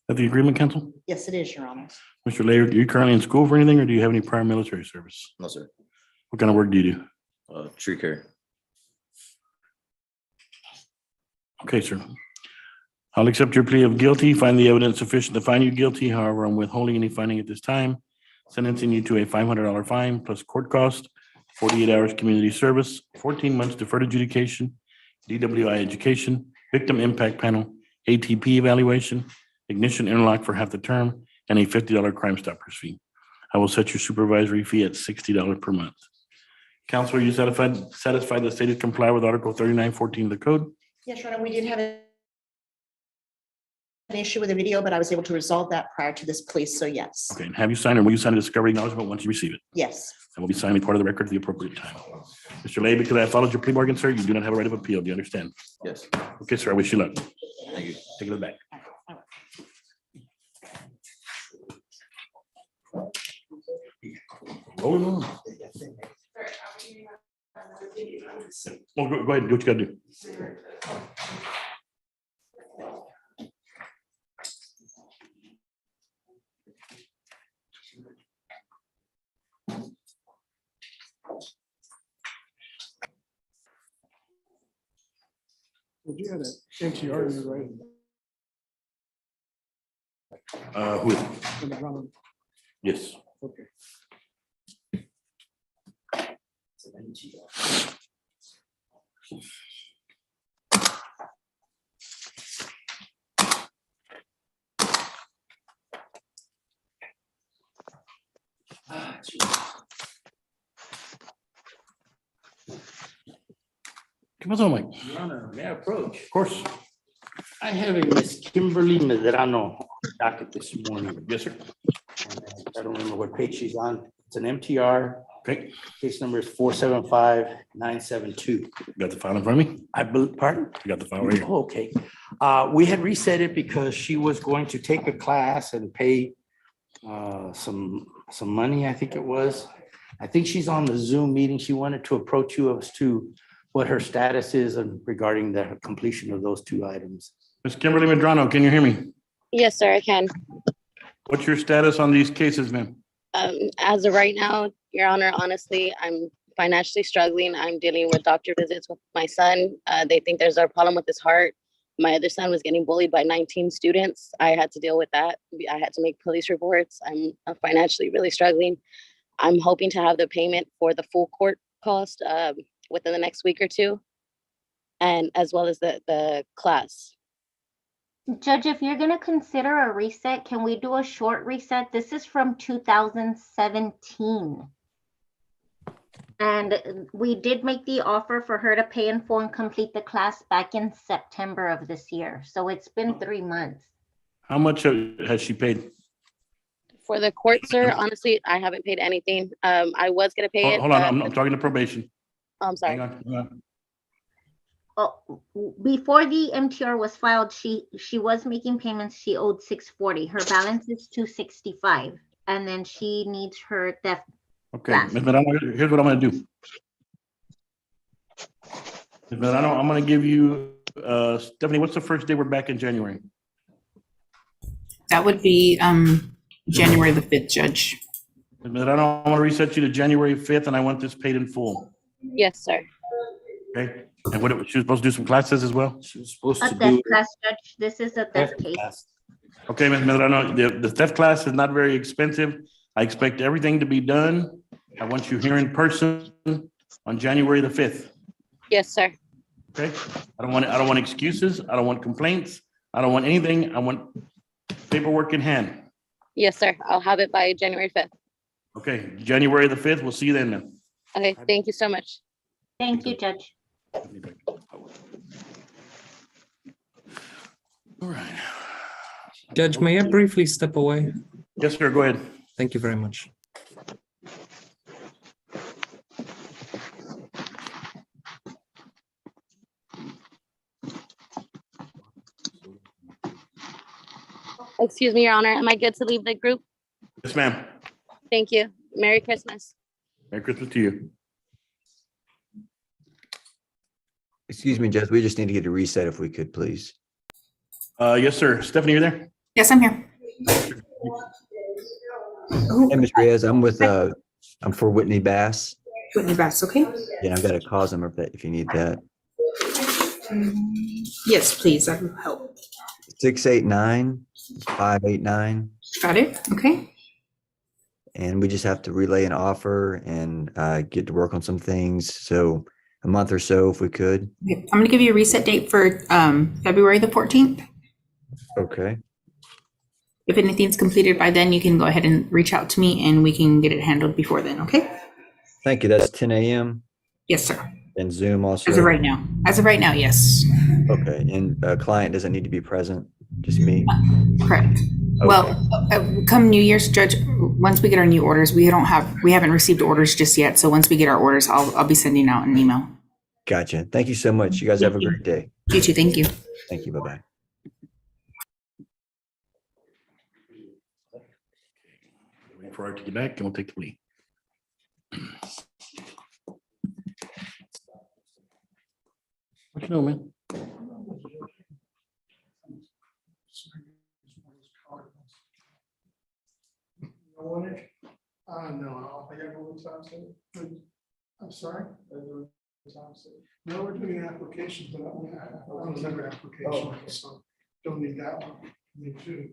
Have the agreement, counsel? Yes, it is, Your Honor. Mr. Lay, are you currently in school for anything, or do you have any prior military service? No, sir. What kind of work do you do? Tree care. Okay, sir. I'll accept your plea of guilty, find the evidence sufficient to find you guilty. However, I'm withholding any finding at this time, sentencing you to a $500 fine plus court cost, 48 hours community service, 14 months deferred adjudication, DWI education, victim impact panel, ATP evaluation, ignition interlock for half the term, and a $50 Crime Stoppers fee. I will set your supervisory fee at $60 per month. Counsel, are you satisfied the state has complied with Article 3914 of the code? Yes, Your Honor, we did have a an issue with the video, but I was able to resolve that prior to this place, so yes. Okay, and have you signed, or will you sign a discovery acknowledgement once you receive it? Yes. And will be signed, be part of the record at the appropriate time. Mr. Lay, because I have followed your plea bargain, sir, you do not have a right of appeal. Do you understand? Yes. Okay, sir, I wish you luck. Thank you. Take it back. Rolling on. Well, go ahead, do what you gotta do. Well, you had an MTR in there, right? Who is it? Yes. Okay. Come on, Mike. Your Honor, may I approach? Of course. I have a Miss Kimberly Medrano docket this morning. Yes, sir. I don't remember what page she's on. It's an MTR. Okay. Case number is 475972. Got the file in front of me? Pardon? You got the file right here. Oh, okay. We had reset it because she was going to take a class and pay some money, I think it was. I think she's on the Zoom meeting. She wanted to approach you as to what her status is and regarding the completion of those two items. Ms. Kimberly Medrano, can you hear me? Yes, sir, I can. What's your status on these cases, ma'am? As of right now, Your Honor, honestly, I'm financially struggling. I'm dealing with doctor visits with my son. They think there's a problem with his heart. My other son was getting bullied by 19 students. I had to deal with that. I had to make police reports. I'm financially really struggling. I'm hoping to have the payment for the full court cost within the next week or two, and as well as the class. Judge, if you're going to consider a reset, can we do a short reset? This is from 2017. And we did make the offer for her to pay in full and complete the class back in September of this year. So it's been 3 months. How much has she paid? For the court, sir, honestly, I haven't paid anything. I was going to pay it. Hold on, I'm talking to probation. I'm sorry. Hang on. Oh, before the MTR was filed, she was making payments. She owed $640. Her balance is $265, and then she needs her theft. Okay, Ms. Medrano, here's what I'm gonna do. Ms. Medrano, I'm gonna give you, Stephanie, what's the first day we're back in January? That would be January the 5th, Judge. Ms. Medrano, I'm gonna reset you to January 5th, and I want this paid in full. Yes, sir. Okay, and what, she was supposed to do some classes as well? She was supposed A theft class, Judge. This is a theft case. Okay, Ms. Medrano, the theft class is not very expensive. I expect everything to be done. I want you here in person on January the 5th. Yes, sir. Okay, I don't want excuses. I don't want complaints. I don't want anything. I want paperwork in hand. Yes, sir. I'll have it by January 5th. Okay, January the 5th. We'll see you then. Then. Okay, thank you so much. Thank you, Judge. All right. Judge, may I briefly step away? Yes, sir. Go ahead. Thank you very much. Excuse me, Your Honor. Am I good to leave the group? Yes, ma'am. Thank you. Merry Christmas. Merry Christmas to you. Excuse me, Judge, we just need to get a reset if we could, please. Yes, sir. Stephanie, you there? Yes, I'm here. Hey, Ms. Reyes, I'm for Whitney Bass. Whitney Bass, okay? Yeah, I've got a cause number if you need that. Yes, please, that will help. 689-589. Got it, okay? And we just have to relay an offer and get to work on some things. So a month or so, if we could. Okay, I'm gonna give you a reset date for February the 14th. Okay. If anything's completed by then, you can go ahead and reach out to me and we can get it handled before then, okay? Thank you. That's 10 a.m. Yes, sir. And Zoom also? As of right now. As of right now, yes. Okay, and a client doesn't need to be present, just me? Correct. Okay. Well, come New Year's, Judge, once we get our new orders, we haven't received orders just yet. So once we get our orders, I'll be sending out an email. Gotcha. Thank you so much. You guys have a great day. You too. Thank you. Thank you. Bye-bye. Waiting for Art to get back and we'll take the plea. What you know, man? No, I got one time. I'm sorry? No, we're doing applications, but I don't remember application, so don't need that one. Me too.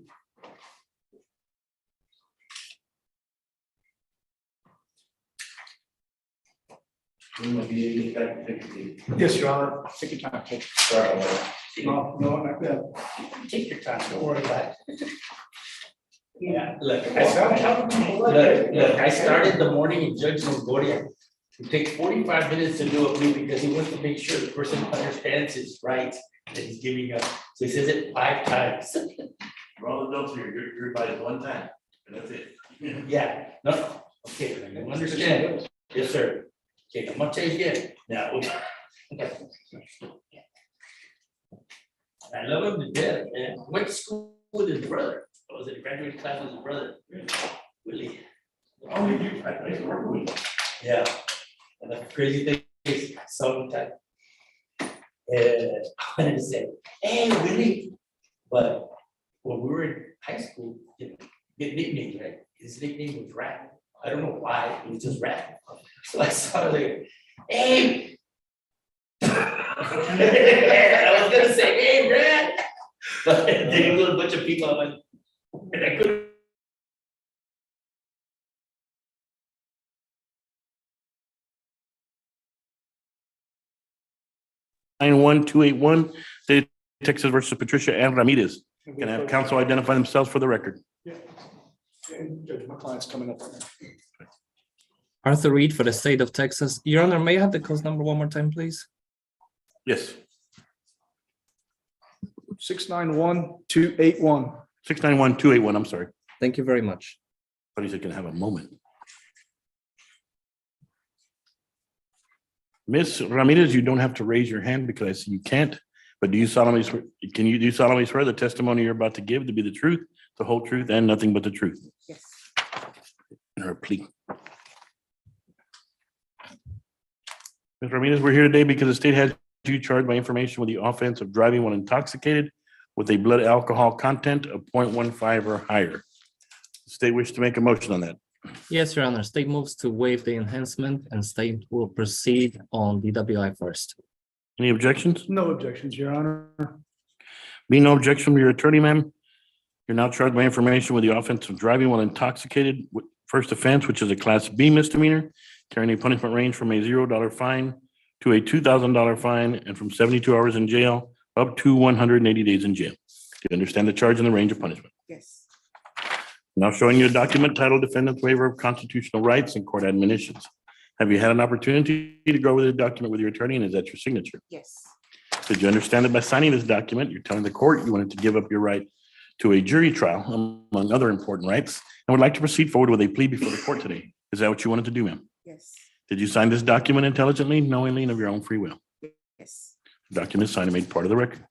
Yes, Your Honor. Take your time. No, not that. Take your time. Don't worry about it. Yeah, look, I started the morning in Judge Longoria. It takes 45 minutes to do a plea because he wants to make sure the person understands his rights that he's giving up. So he says it 5 times. For all the adults here, you're invited one time, and that's it. Yeah, no, okay, you understand. Yes, sir. Okay, I'm gonna tell you again. Now, I love him to death, man. Went to school with his brother. I was in a graduating class with his brother, Willie. Oh, you do, I used to work with you. Yeah. And the crazy thing is, sometime, I wanted to say, hey, Willie. But when we were in high school, you know, get nicknames, right? His nickname was Rat. I don't know why, it was just Rat. So I saw it like, hey. I was gonna say, hey, Rat. But there was a bunch of people, I'm like, and I couldn't. 91281, State of Texas versus Patricia Ann Ramirez. Can I have counsel identify themselves for the record? Yeah. And Judge, my client's coming up. Arthur Reed for the state of Texas. Your Honor, may I have the case number one more time, please? Yes. 691281. 691281, I'm sorry. Thank you very much. But he's gonna have a moment. Ms. Ramirez, you don't have to raise your hand because I see you can't, but do you solemnly swear, can you do solemnly swear the testimony you're about to give to be the truth, the whole truth, and nothing but the truth? Yes. Or plea. Ms. Ramirez, we're here today because the state has you charged by information with the offense of driving when intoxicated with a blood alcohol content of 0.15 or higher. The state wishes to make a motion on that. Yes, Your Honor. State moves to waive the enhancement and state will proceed on DWI first. Any objections? No objections, Your Honor. Being no objection from your attorney, ma'am, you're now charged by information with the offense of driving while intoxicated. First offense, which is a Class B misdemeanor, carrying a punishment range from a $0 fine to a $2,000 fine and from 72 hours in jail up to 180 days in jail. Do you understand the charge and the range of punishment? Yes. Now showing you a document titled Defendant's Waiver of Constitutional Rights and Court Admonitions. Have you had an opportunity to go over the document with your attorney, and is that your signature? Yes. Did you understand that by signing this document, you're telling the court you wanted to give up your right to a jury trial, among other important rights, and would like to proceed forward with a plea before the court today? Is that what you wanted to do, ma'am? Yes. Did you sign this document intelligently, knowingly, and of your own free will? Yes. The document is signed and made part of the record.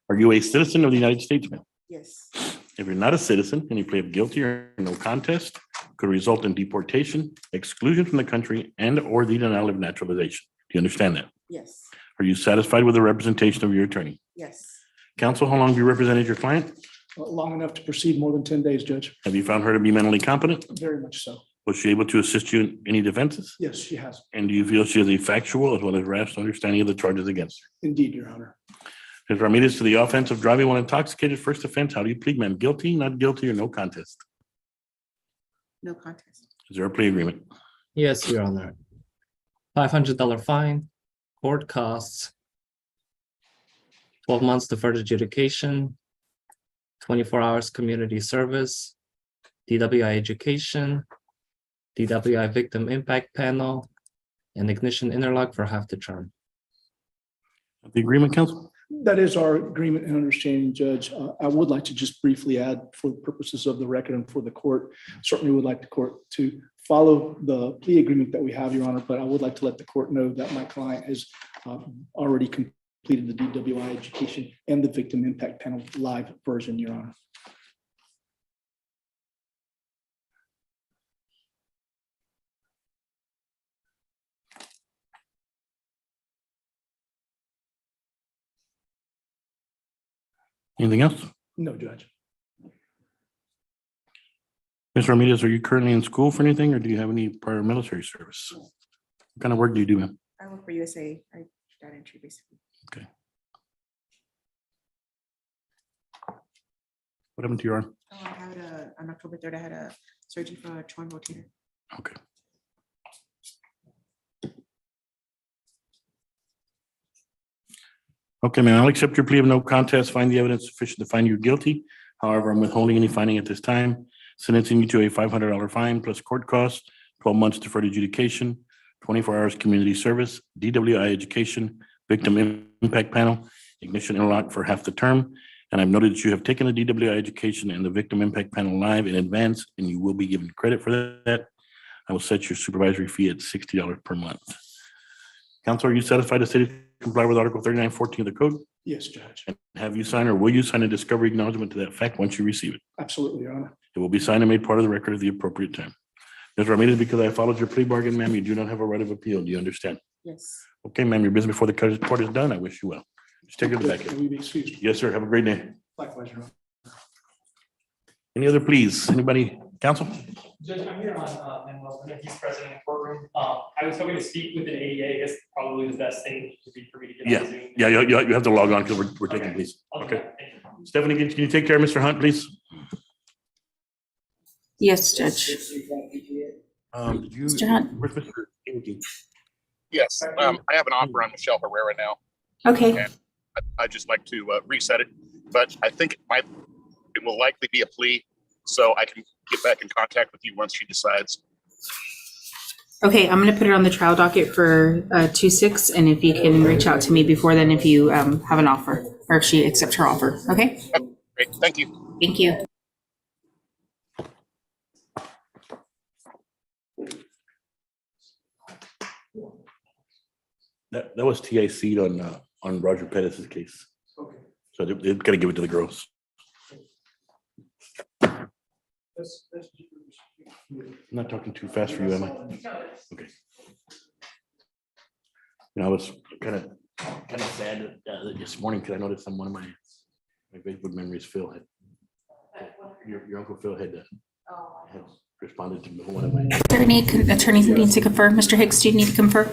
Are you a citizen of the United States, ma'am? Yes. If you're not a citizen, any plea of guilty or no contest could result in deportation, exclusion from the country, and or the denial of naturalization. Do you understand that? Yes. Are you satisfied with the representation of your attorney? Yes. Counsel, how long have you represented your client? Long enough to proceed, more than 10 days, Judge. Have you found her to be mentally competent? Very much so. Was she able to assist you in any defenses? Yes, she has. And do you feel she has a factual as well as rational understanding of the charges against her? Indeed, Your Honor. Ms. Ramirez, to the offense of driving while intoxicated, first offense, how do you plead, ma'am? Guilty, not guilty, or no contest? No contest. Is there a plea agreement? Yes, Your Honor. $500 fine, court costs, 12 months deferred adjudication, 24 hours community service, DWI education, DWI victim impact panel, and ignition interlock for half the term. The agreement, counsel? That is our agreement and understanding, Judge. I would like to just briefly add, for the purposes of the record and for the court, certainly would like the court to follow the plea agreement that we have, Your Honor, but I would like to let the court know that my client has already completed the DWI education and the victim impact panel live version, Your Honor. Anything else? No, Judge. Mr. Ramirez, are you currently in school for anything, or do you have any prior military service? What kind of work do you do, ma'am? I work for USA. I data entry basically. Okay. What happened to your arm? Oh, I had on October 3rd, I had a surgery for a torn rotator. Okay. Okay, ma'am, I'll accept your plea of no contest, find the evidence sufficient to find you guilty. However, I'm withholding any finding at this time, sentencing you to a $500 fine plus court costs, 12 months deferred adjudication, 24 hours community service, DWI education, victim impact panel, ignition interlock for half the term. And I've noted that you have taken the DWI education and the victim impact panel live in advance, and you will be given credit for that. I will set your supervisory fee at $60 per month. Counsel, are you satisfied to say to comply with Article 3914 of the code? Yes, Judge. And have you signed or will you sign a discovery acknowledgement to that fact once you receive it? Absolutely, Your Honor. It will be signed and made part of the record at the appropriate time. Ms. Ramirez, because I followed your plea bargain, ma'am, you do not have a right of appeal. Do you understand? Yes. Okay, ma'am, your business before the court is done. I wish you well. Just take it back. Can we be excused? Yes, sir. Have a great day. Likewise, Your Honor. Any other pleas? Anybody? Counsel? Judge, I'm here on Manuel, and he's present in the courtroom. I was hoping to speak with an ADA. I guess probably the best thing would be for me to get on Zoom. Yeah, you have to log on because we're taking pleas. I'll do Okay. that. Thank you. Stephanie, can you take care of Mr. Hunt, please? Yes, Judge. Did you? Mr. Hunt. Where's Mr. Ingy? Yes, I have an offer on Michelle Herrera now. Okay. And I'd just like to reset it, but I think it will likely be a plea, so I can get back in contact with you once she decides. Okay, I'm gonna put it on the trial docket for 2/6, and if you can reach out to me before then, if you have an offer or if she accepts her offer. Okay. Great, thank you. Thank you. That was TIC on Roger Pettis's case. Okay. So they're gonna give it to the girls. I'm not talking too fast for you, am I? Okay. You know, I was kind of sad this morning because I noticed on one of my Facebook memories, Phil had, your uncle Phil had responded to one of my. Attorney needs to confirm. Mr. Hicks, do you need to confirm?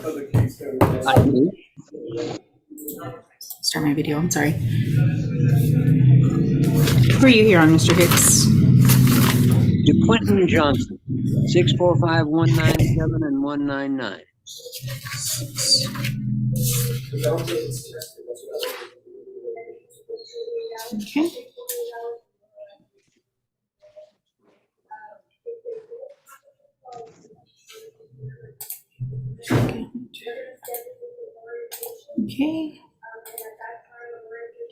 Start my video, I'm sorry. Who are you here on, Mr. Hicks? DeQuinton Johnson, 645-197 and 199. Okay. Okay.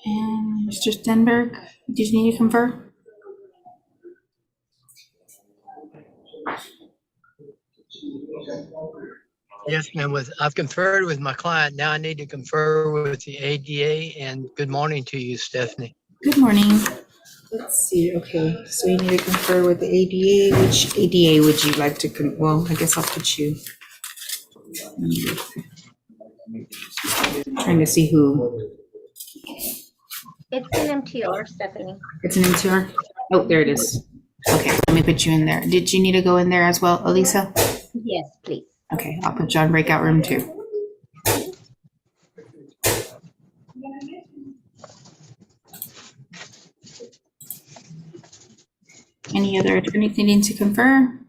And Mr. Stenberg, did you need to confer? Yes, ma'am. I've conferred with my client. Now I need to confer with the ADA, and good morning to you, Stephanie. Good morning. Let's see, okay, so you need to confer with the ADA. Which ADA would you like to, well, I guess I'll put you. Trying to see who. It's an MTR, Stephanie. It's an MTR? Oh, there it is. Okay, let me put you in there. Did you need to go in there as well, Elisa? Yes, please. Okay, I'll put you on breakout room 2. Any other attorneys needing to confer?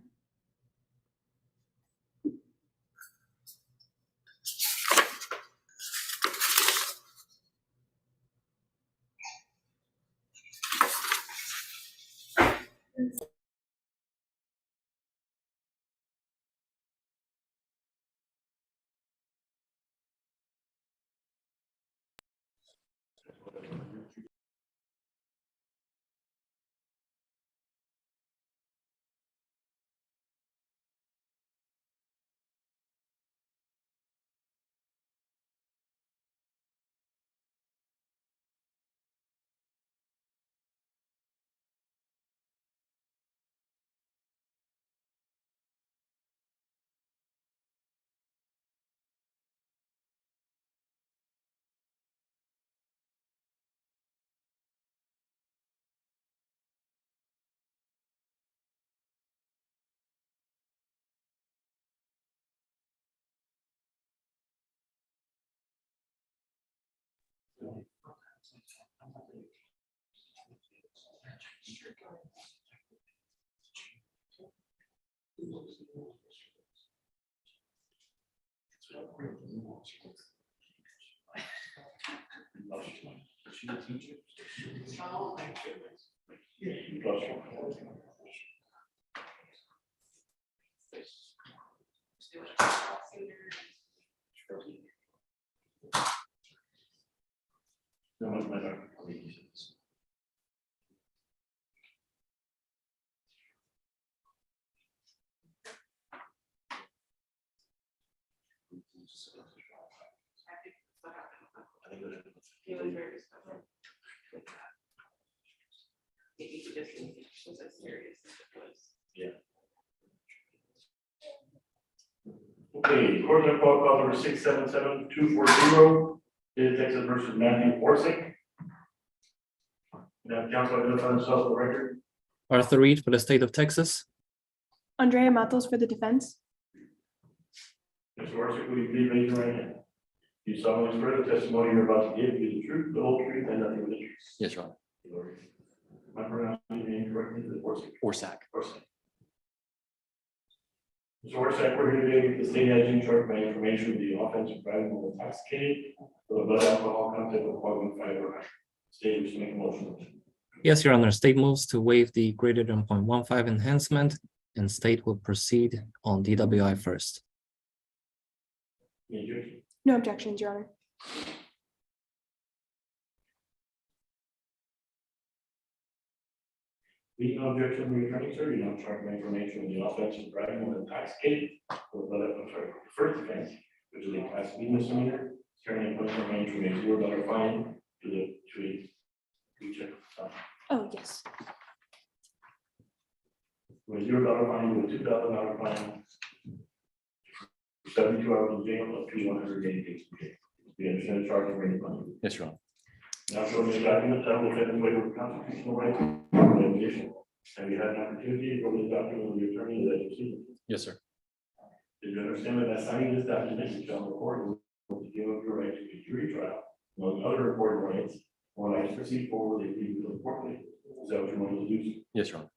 Okay, court clerk call number 677-240, State of Texas versus Matthew Orsick. Now, counsel identify themselves for the record. Arthur Reed for the state of Texas. Andrea Matos for the defense. Mr. Orsick, will you please raise your right hand? Do you solemnly swear the testimony you're about to give is the truth, the whole truth, and nothing but the truth? Yes, Your Honor. Am I pronouncing your name correctly? Is it Orsick? Orsak. Orsick. Mr. Orsick, we're here today with the state agent charged by information of the offense of driving while intoxicated with a blood alcohol content of 0.15 or higher. State, wish to make a motion. Yes, Your Honor. State moves to waive the greater than 0.15 enhancement, and state will proceed on DWI first. Any objection? No objections, Your Honor. Being no objection from your attorney, sir, you're not charged by information of the offense of driving while intoxicated with a blood alcohol, sorry, first offense, which is a class B misdemeanor, carrying a point of range from a $0 fine to a check. Oh, yes. From a $0 fine to a $2,000 fine. 72 hours in jail up to 180 days in jail. You understand the charge of any money? Yes, Your Honor. Now, showing the document that will defend waiver of constitutional rights and litigation. Have you had an opportunity to go to the document with your attorney that you see? Yes, sir. Did you understand that by signing this document, you shall record will give up your right to a jury trial, among other important rights, or rights to proceed forward if you feel importantly? Is that what you wanted to do? Yes, Your Honor.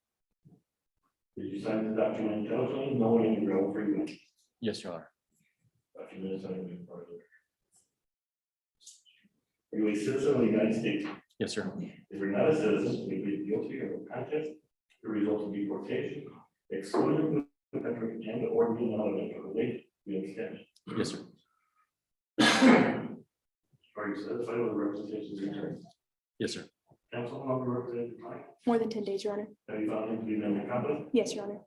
Did you sign the document intelligently, knowing in your own free will? Yes, Your Honor. A few minutes, I'm going to part of it. Are you a citizen of the United States? Yes, sir. If you're not a citizen, you plead guilty of a contest, the result of deportation, exclusion from the country, and or being out of it relate, you understand? Yes, sir. Are you satisfied with the representation of your attorney? Yes, sir. Counsel, how to represent your client? More than 10 days, Your Honor. Have you found him to be mentally competent? Yes, Your Honor.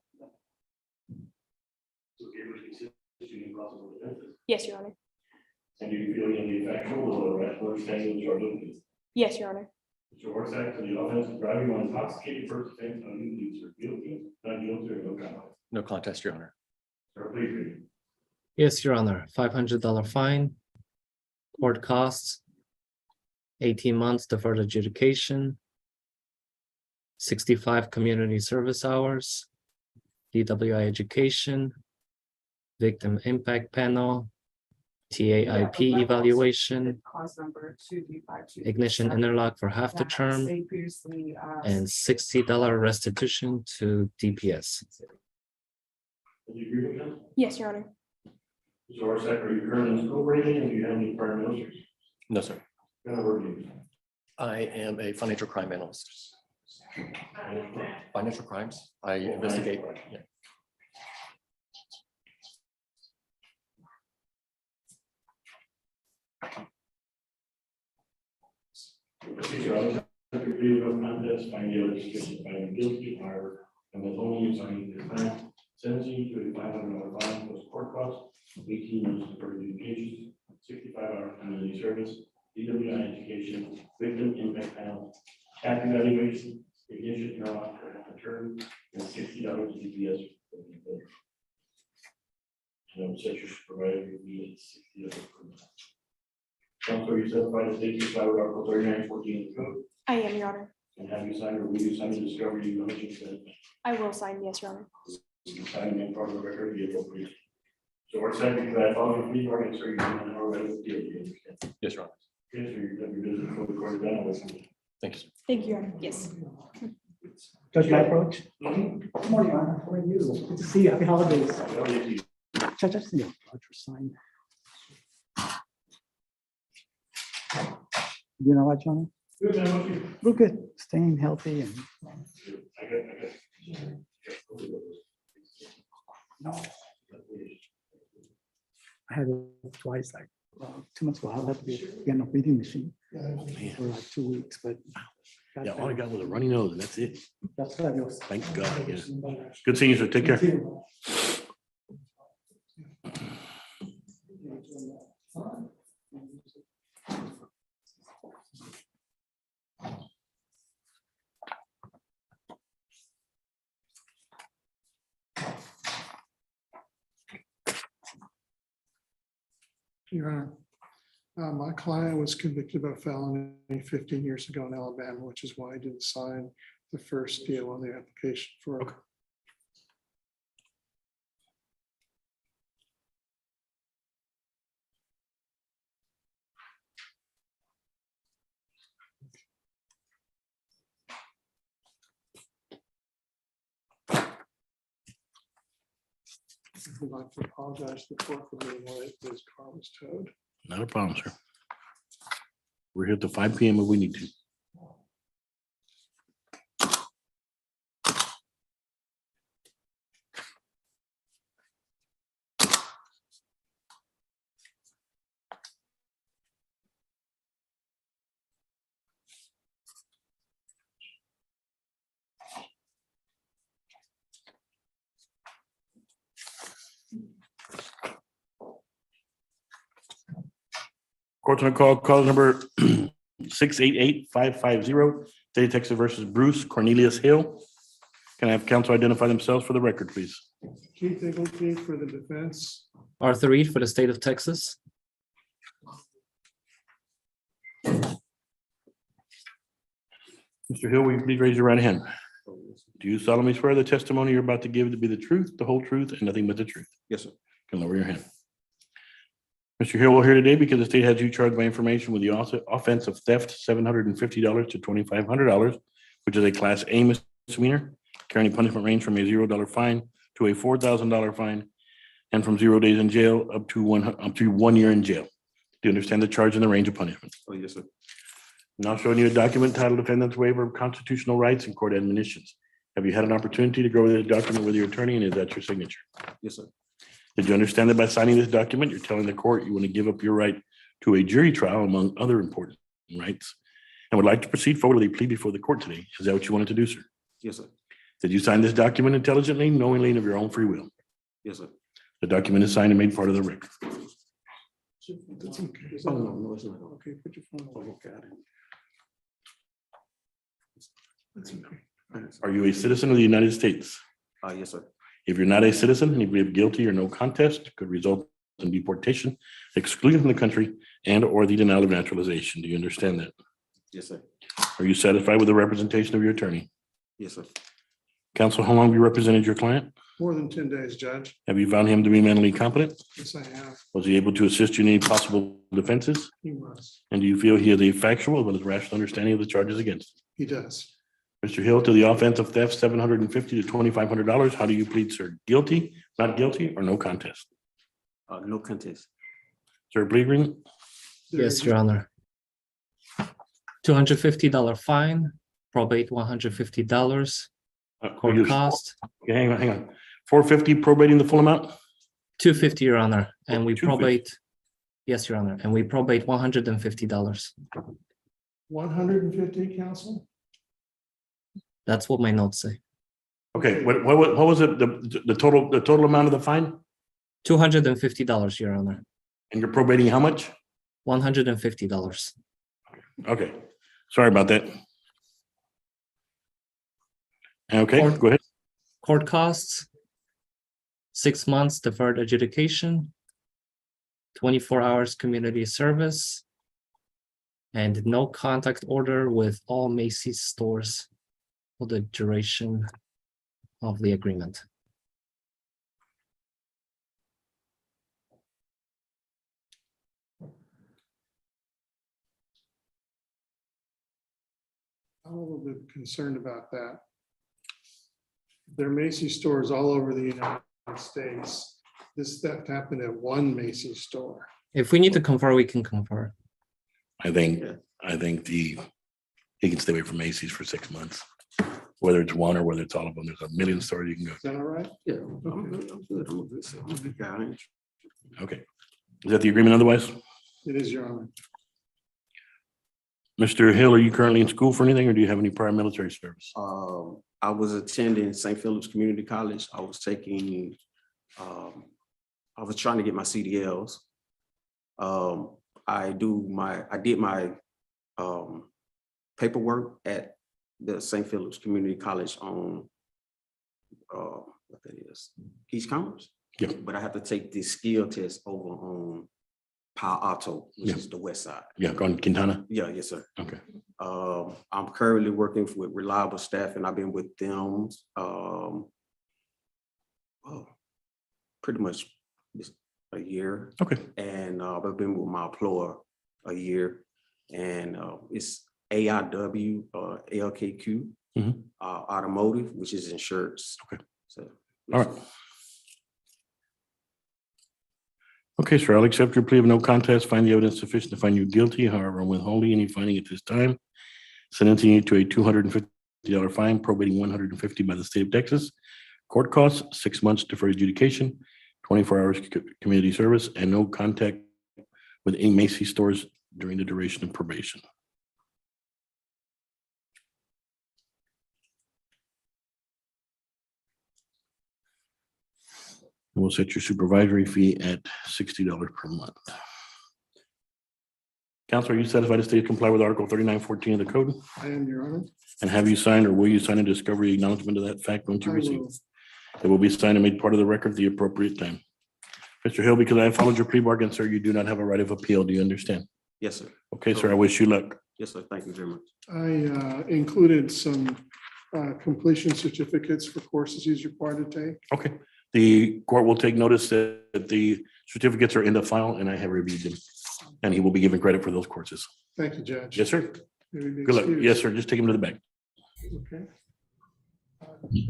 So be able to assist you in possible defenses? Yes, Your Honor. And do you feel you can be factual or rational understanding of the charge of the case? Yes, Your Honor. Mr. Orsak, to the offense of driving while intoxicated, first offense, on you, sir, guilty, not guilty, or no comment? No contest, Your Honor. Sir, please read. Yes, Your Honor. $500 fine, court costs, 18 months deferred adjudication, 65 community service hours, DWI education, victim impact panel, TAIP evaluation, ignition interlock for half the term, and $60 restitution to DPS. Do you agree with that? Yes, Your Honor. Mr. Orsak, are you currently in school rating and do you have any prior military? No, sir. What kind of work do you do? I am a financial crime analyst. Financial crimes. I investigate. Yeah. Procedure, I took a review of contest, find the other suspicion, find guilty, however, and with only signing this time, sentencing to a $500 fine plus court costs, 18 months deferred adjudication, 65-hour community service, DWI education, victim impact panel, tax evaluation, ignition interlock for half a term, and $60 DPS. And such as provided will be at $60 per month. Counsel, you satisfied the state comply with Article 3914 of the code, I am, Your Honor. and have you signed or will you sign the discovery you mentioned that I will sign, yes, Your Honor. you signed and part of the record be appropriate? So we're saying because I follow the plea bargain, sir, you don't know already with deal, you understand? Yes, Your Honor. Thank you. Thank you. Yes. Judge my approach. Good morning, Anna. How are you? Good to see you. Happy holidays. Judge, I just need a voucher sign. You know what, John? We're good. Staying healthy and. No. I had it twice, like 2 months ago. I had to be getting a breathing machine for like 2 weeks, but. Yeah, all I got was a runny nose and that's it. That's fabulous. Thank God, yes. Good seeing you, sir. Take care. Your Honor, my client was convicted of a felony 15 years ago in Alabama, which is why I didn't sign the first deal on the application for. I'd like to apologize to the court for being late. His car was towed. Not a problem, sir. We're here till 5 PM if we need to. Court's gonna call number 688-550, State of Texas versus Bruce Cornelius Hill. Can I have counsel identify themselves for the record, please? Keith Igleton for the defense. Arthur Reed for the state of Texas. Mr. Hill, will you please raise your right hand? Do you solemnly swear the testimony you're about to give to be the truth, the whole truth, and nothing but the truth? Yes, sir. Can lower your hand. Mr. Hill, we're here today because the state has you charged by information with the offense of theft, $750 to $2,500, which is a Class A misdemeanor, carrying a punishment range from a $0 fine to a $4,000 fine, and from 0 days in jail up to 1 year in jail. Do you understand the charge and the range of punishment? Oh, yes, sir. Now showing you a document titled Defendant's Waiver of Constitutional Rights and Court Admonitions. Have you had an opportunity to go over this document with your attorney, and is that your signature? Yes, sir. Did you understand that by signing this document, you're telling the court you want to give up your right to a jury trial, among other important rights, and would like to proceed forward with a plea before the court today? Is that what you wanted to do, sir? Yes, sir. Did you sign this document intelligently, knowingly, and of your own free will? Yes, sir. The document is signed and made part of the record. That's okay. Oh, no, it's not. Okay, put your phone away. That's okay. Are you a citizen of the United States? Yes, sir. If you're not a citizen and you plead guilty or no contest, could result in deportation, exclusion from the country, and or the denial of naturalization. Do you understand that? Yes, sir. Are you satisfied with the representation of your attorney? Yes, sir. Counsel, how long have you represented your client? More than 10 days, Judge. Have you found him to be mentally competent? Yes, I have. Was he able to assist you in any possible defenses? He was. And do you feel he has a factual as well as rational understanding of the charges against him? He does. Mr. Hill, to the offense of theft, $750 to $2,500. How do you plead, sir? Guilty, not guilty, or no contest? No contest. Sir, plea agreement? Yes, Your Honor. $250 fine, probate $150, court cost Okay, hang on. $450 probating the full amount? $250, Your Honor, and we $250. probate. Yes, Your Honor, and we probate $150. 150, counsel? That's what my notes say. Okay, what was it, the total amount of the fine? $250, Your Honor. And you're probating how much? $150. Okay, sorry about that. Okay, go ahead. Court costs, 6 months deferred adjudication, 24 hours community service, and no contact order with all Macy's stores for the duration of the agreement. bit concerned about that. There are Macy's stores all over the United States. This theft happened at one Macy's store. If we need to confer, we can confer. I think he can stay away from Macy's for 6 months. Whether it's one or whether it's all of them, there's a million stores you can go. Is that all right? Yeah, I'm good. I'm good. I'm a good guy. Okay. Is that the agreement otherwise? It is, Your Honor. Mr. Hill, are you currently in school for anything or do you have any prior military service? I was attending St. Philip's Community College. I was taking, I was trying to get my CDLs. I did my paperwork at the St. Philip's Community College on what that is, East Commerce. Yeah. But I have to take the skill test over on Palo Alto, which is the west side. Yeah, on Quintana? Yeah, yes, sir. Okay. I'm currently working with Reliable Staff, and I've been with them pretty much a year. Okay. And I've been with my employer a year, and it's AIW, LKQ, Automotive, which is insurance. Okay. So, all right. Okay, sir, I'll accept your plea of no contest, find the evidence sufficient to find you guilty. However, I'm withholding any finding at this time, sentencing you to a $250 fine, probating 150 by the state of Texas. Court costs, 6 months deferred adjudication, 24 hours community service, and no contact with any Macy's stores during the duration of probation. We'll set your supervisory fee at $60 per month. Counselor, are you satisfied to stay comply with Article 3914 of the code? I am, Your Honor. And have you signed or will you sign a discovery acknowledgement of that fact once you I receive? will. It will be signed and made part of the record at the appropriate time. Mr. Hill, because I have followed your plea bargain, sir, you do not have a right of appeal. Do you understand? yes, sir. Okay, sir, I wish you luck. Yes, sir. Thank you very much. I included some completion certificates for courses he's required to take. Okay. The court will take notice that the certificates are in the file and I have reviewed them. And he will be given credit for those courses. Thank you, Judge. Yes, sir. Maybe be Good luck. excused. Yes, sir. Just take him to the back. Okay.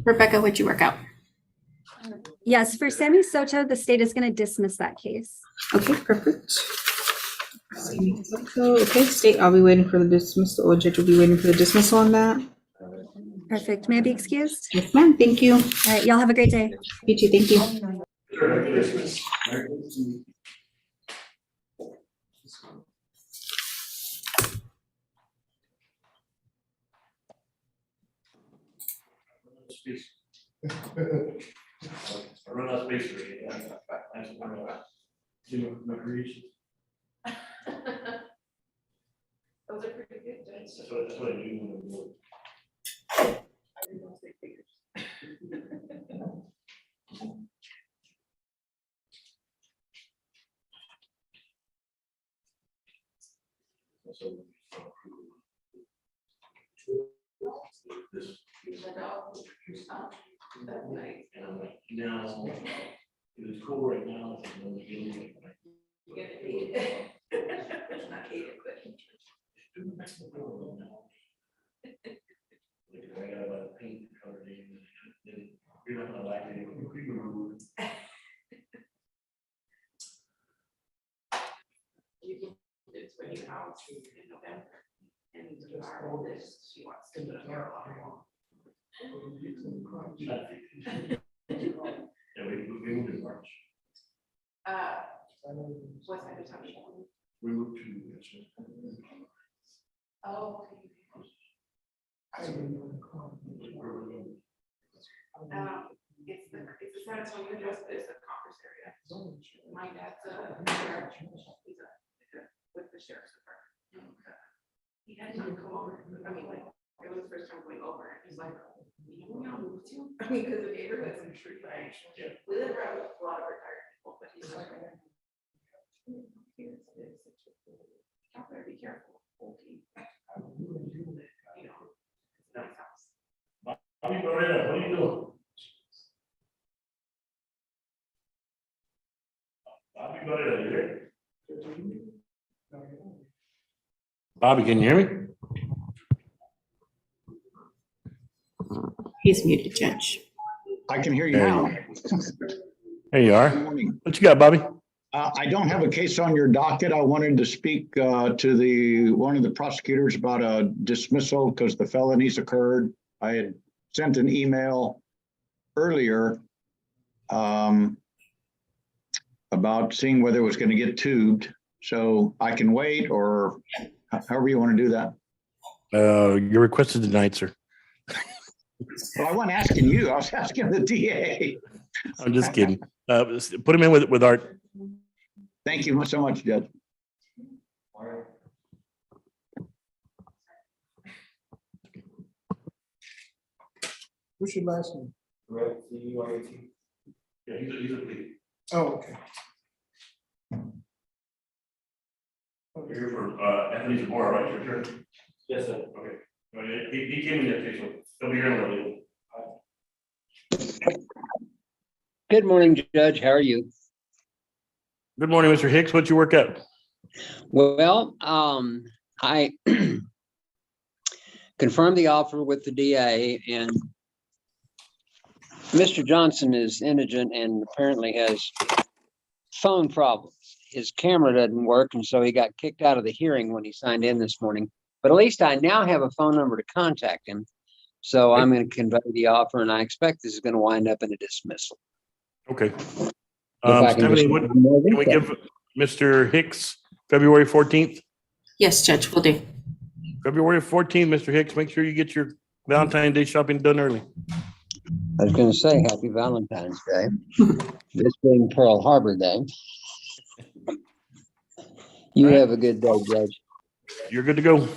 Rebecca, what'd you work out? Yes, for Sammy Soto, the state is going to dismiss that case. Okay, perfect. Okay, state, I'll be waiting for the dismissal, or judge will be waiting for the dismissal on that. Perfect. May I be excused? Yes, ma'am. Thank you. All right, y'all have a great day. You too. Thank you. Run out of space for you. Those are pretty good, Judge. That's what I do. That's nice. And I'm like, no, it's cool right now. You get it. It's not hated, but. I got a paint color name. You're not gonna like it. You can, it's when you out in November. And our oldest, she wants to do hair a lot more. Yeah, we moved in March. What's that time? We moved to. Oh. It's the San Antonio address, but it's the Congress area. My dad's he's with the sheriff's department. He had to come over. I mean, like, it was the first time going over. And he's like, you know, I'll move to. I mean, because the neighborhood's in true, like, we live around with a lot of retired people, but he's like, y'all better be careful. Okay. You know, it's a nice house. Bobby Loretta, what are you doing? Bobby Loretta, you there? Bobby, can you hear me? He's muted, Judge. I can hear you There now. There you are. Good morning. What you got, Bobby? I don't have a case on your docket. I wanted to speak to one of the prosecutors about a dismissal because the felonies occurred. I had sent an email earlier about seeing whether it was going to get tubed. So I can wait, or however you want to do that. Your request is denied, sir. Well, I wasn't asking you. I was asking the DA. I'm just kidding. Put him in with Art. Thank you so much, Judge. What's your last name? Yeah, he's a plea. Oh, okay. You're here for Anthony Zamora, right? Your turn? Yes, sir. Okay. He came in yesterday, so he'll be here in a little. Good morning, Judge. How are you? Good morning, Mr. Hicks. What'd you work out? Well, I confirmed the offer with the DA, and Mr. Johnson is indigent and apparently has phone problems. His camera doesn't work, and so he got kicked out of the hearing when he signed in this morning. But at least I now have a phone number to contact him. So I'm going to convey the offer, and I expect this is going to wind up in a dismissal. Okay. I can Stephanie, just- can we give Mr. Hicks February 14th? Yes, Judge, will do. February 14th, Mr. Hicks, make sure you get your Valentine's Day shopping done early. I was going to say Happy Valentine's Day, this being Pearl Harbor Day. You have a good day, Judge. You're good to go.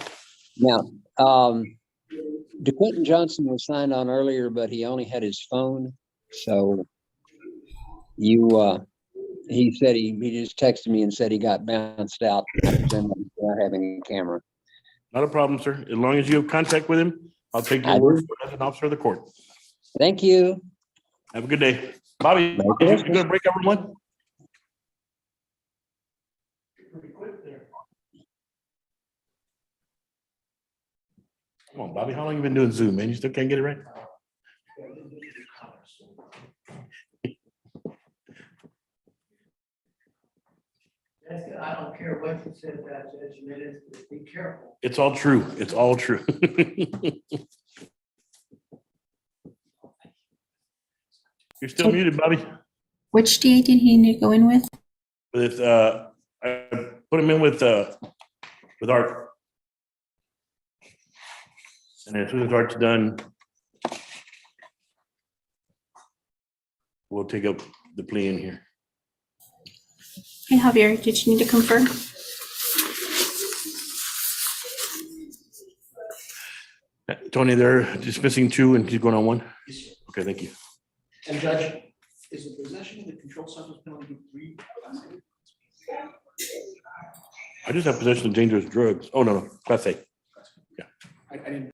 Now, DeQuinton Johnson was signed on earlier, but he only had his phone. So he said he just texted me and said he got bounced out. I presume he's not having a camera. Not a problem, sir. As long as you have contact with him, I'll take your I word do. for it as an officer of the court. Thank you. Have a good day. Bobby, Merry you Christmas. gonna break everyone? Come on, Bobby, how long you been doing Zoom, man? You still can't get it right? I don't care what you said, that judgment is, be careful. It's all true. It's all true. You're still muted, Bobby. Which DA did he need to go in with? With I put him in with Art. And as soon as Art's done, we'll take up the plea in here. Hey, Javier, did you need to confirm? Tony, they're dismissing 2 and he's going on 1? Okay, thank you. And Judge, is the possession of the controlled substance penalty 3? I just have possession of dangerous drugs. Oh, no, Class A. Yeah. I didn't.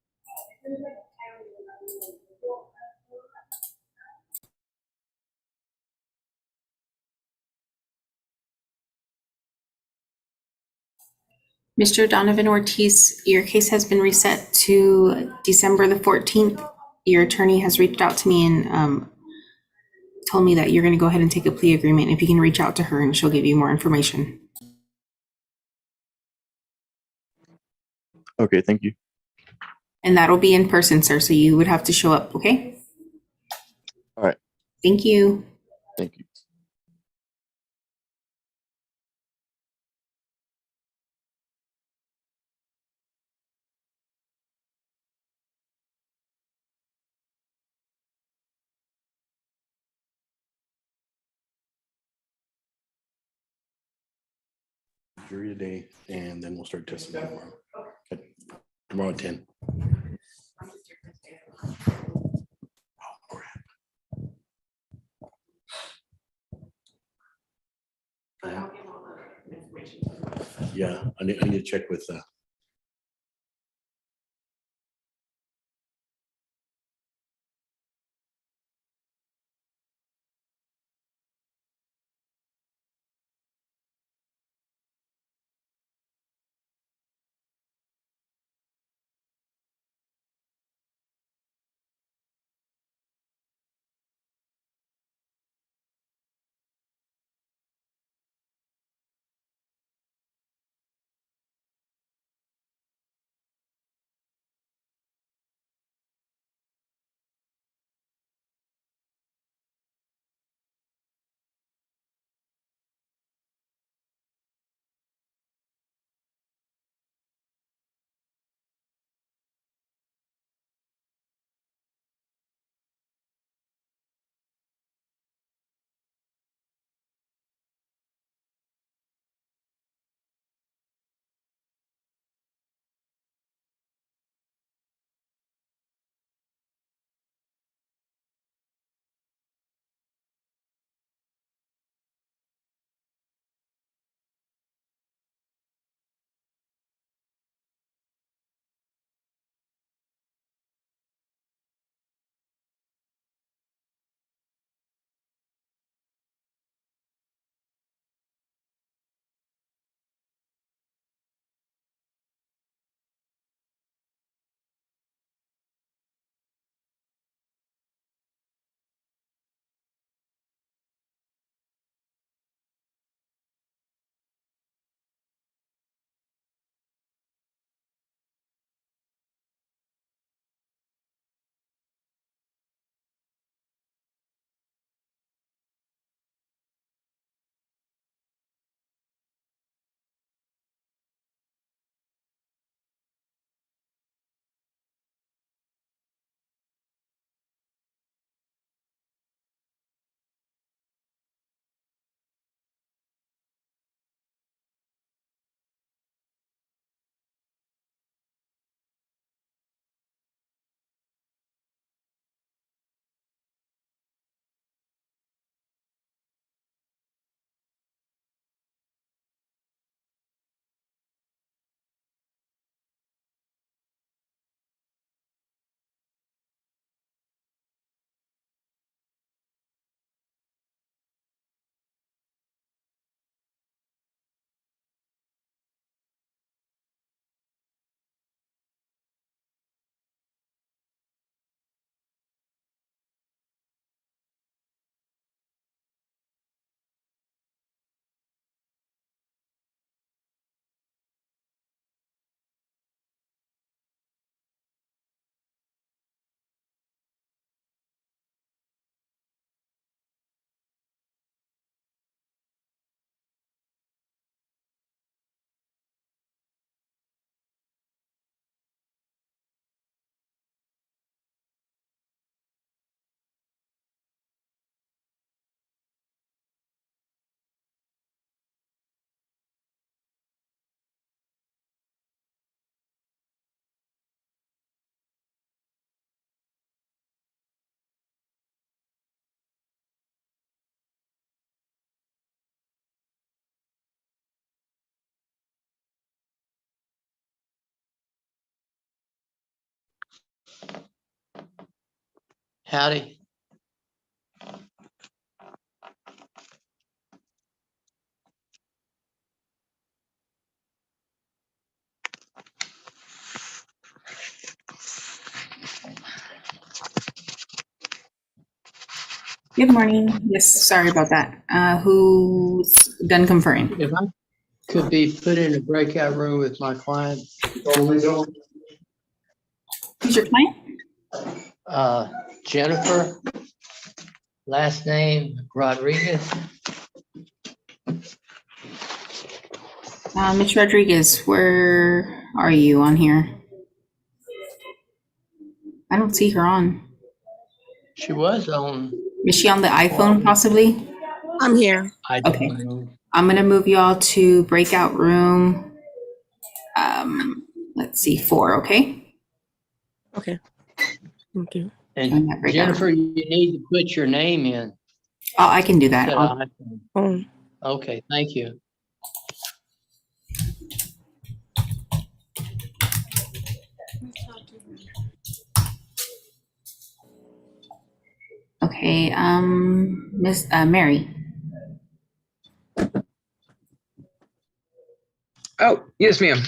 Mr. Donovan Ortiz, your case has been reset to December the 14th. Your attorney has reached out to me and told me that you're going to go ahead and take a plea agreement. If you can reach out to her and she'll give you more information. Okay, thank you. And that'll be in person, sir. So you would have to show up, okay? All right. Thank you. Thank you. Jury today, and then we'll start testing tomorrow. Okay. Tomorrow at 10. Yeah, I need to check with Howdy. Good morning. Yes, sorry about that. Who's done conferring? If I could be put in a breakout room with my client. Who's your client? Jennifer, last name Rodriguez. Ms. Rodriguez, where are you on here? I don't see her on. She was on. Is she on the iPhone possibly? I'm here. I don't Okay. know. I'm gonna move you all to breakout room. Let's see, 4, okay? Okay. Thank you. And Jennifer, you need to put your name in. Oh, I can do that. Instead of iPhone. Okay, thank you. Okay, Miss Mary. Oh, yes, ma'am.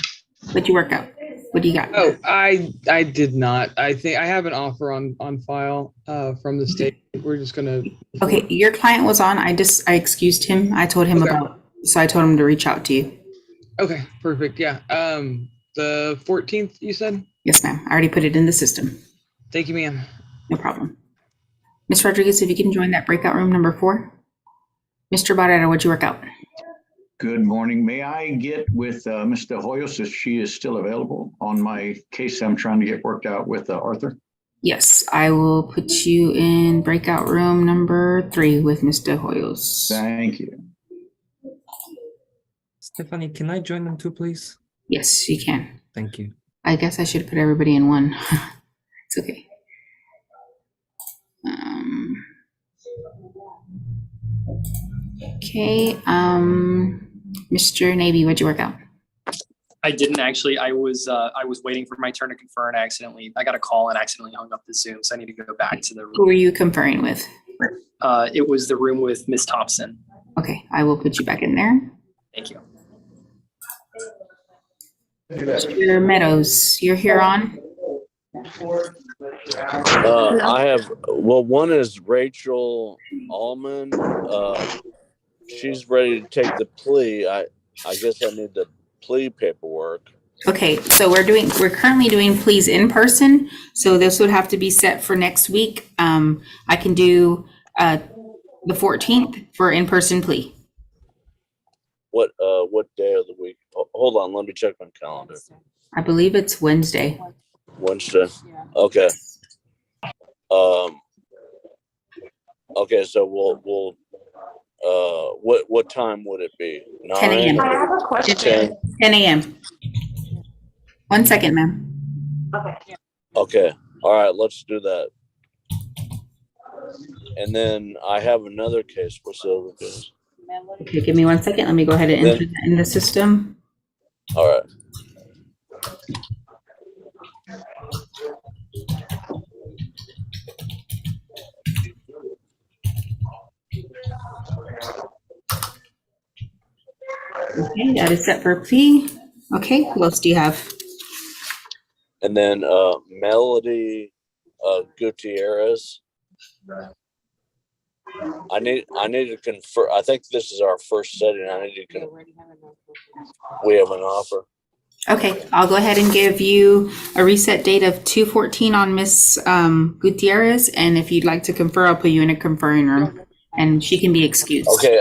What'd you work out? What do you got? Oh, I did not. I think I have an offer on file from the state. We're just gonna. Okay, your client was on. I excused him. I told him so I told him to reach out to you. Okay, perfect. Yeah. The 14th, you said? Yes, ma'am. I already put it in the system. Thank you, ma'am. No problem. Ms. Rodriguez, if you can join that breakout room number 4. Mr. Barrera, what'd you work out? Good morning. May I get with Mr. Hoyos if she is still available on my case I'm trying to get worked out with Arthur? Yes, I will put you in breakout room number 3 with Mr. Hoyos. Thank you. Stephanie, can I join them too, please? Yes, you can. Thank you. I guess I should put everybody in one. It's okay. Okay, Mr. Navy, what'd you work out? I didn't actually. I was waiting for my turn to confer and I got a call and accidentally hung up the Zoom. So I need to go back to the room. Who were you conferring with? It was the room with Miss Thompson. Okay, I will put you back in there. Thank you. Mr. Meadows, you're here on? I have, well, one is Rachel Allman. She's ready to take the plea. I guess I need the plea paperwork. Okay, so we're currently doing pleas in person. So this would have to be set for next week. I can do the 14th for in-person plea. What day of the week? Oh, hold on, let me check my calendar. I believe it's Wednesday. Wednesday. Okay. Okay, so we'll what time would it be? 10 a.m. 9? I have a question. 10 a.m. 1 second, ma'am. Okay. All right, let's do that. And then I have another case. What's the other case? Okay, give me 1 second. Let me go ahead and enter that in the system. All right. Okay, that is set for a plea. Okay, who else do you have? And then Melody Gutierrez. I need to confirm. I think this is our first setting. I need to we have an offer. Okay, I'll go ahead and give you a reset date of 2/14 on Miss Gutierrez, and if you'd like to confer, I'll put you in a conferring room, and she can be excused. Okay,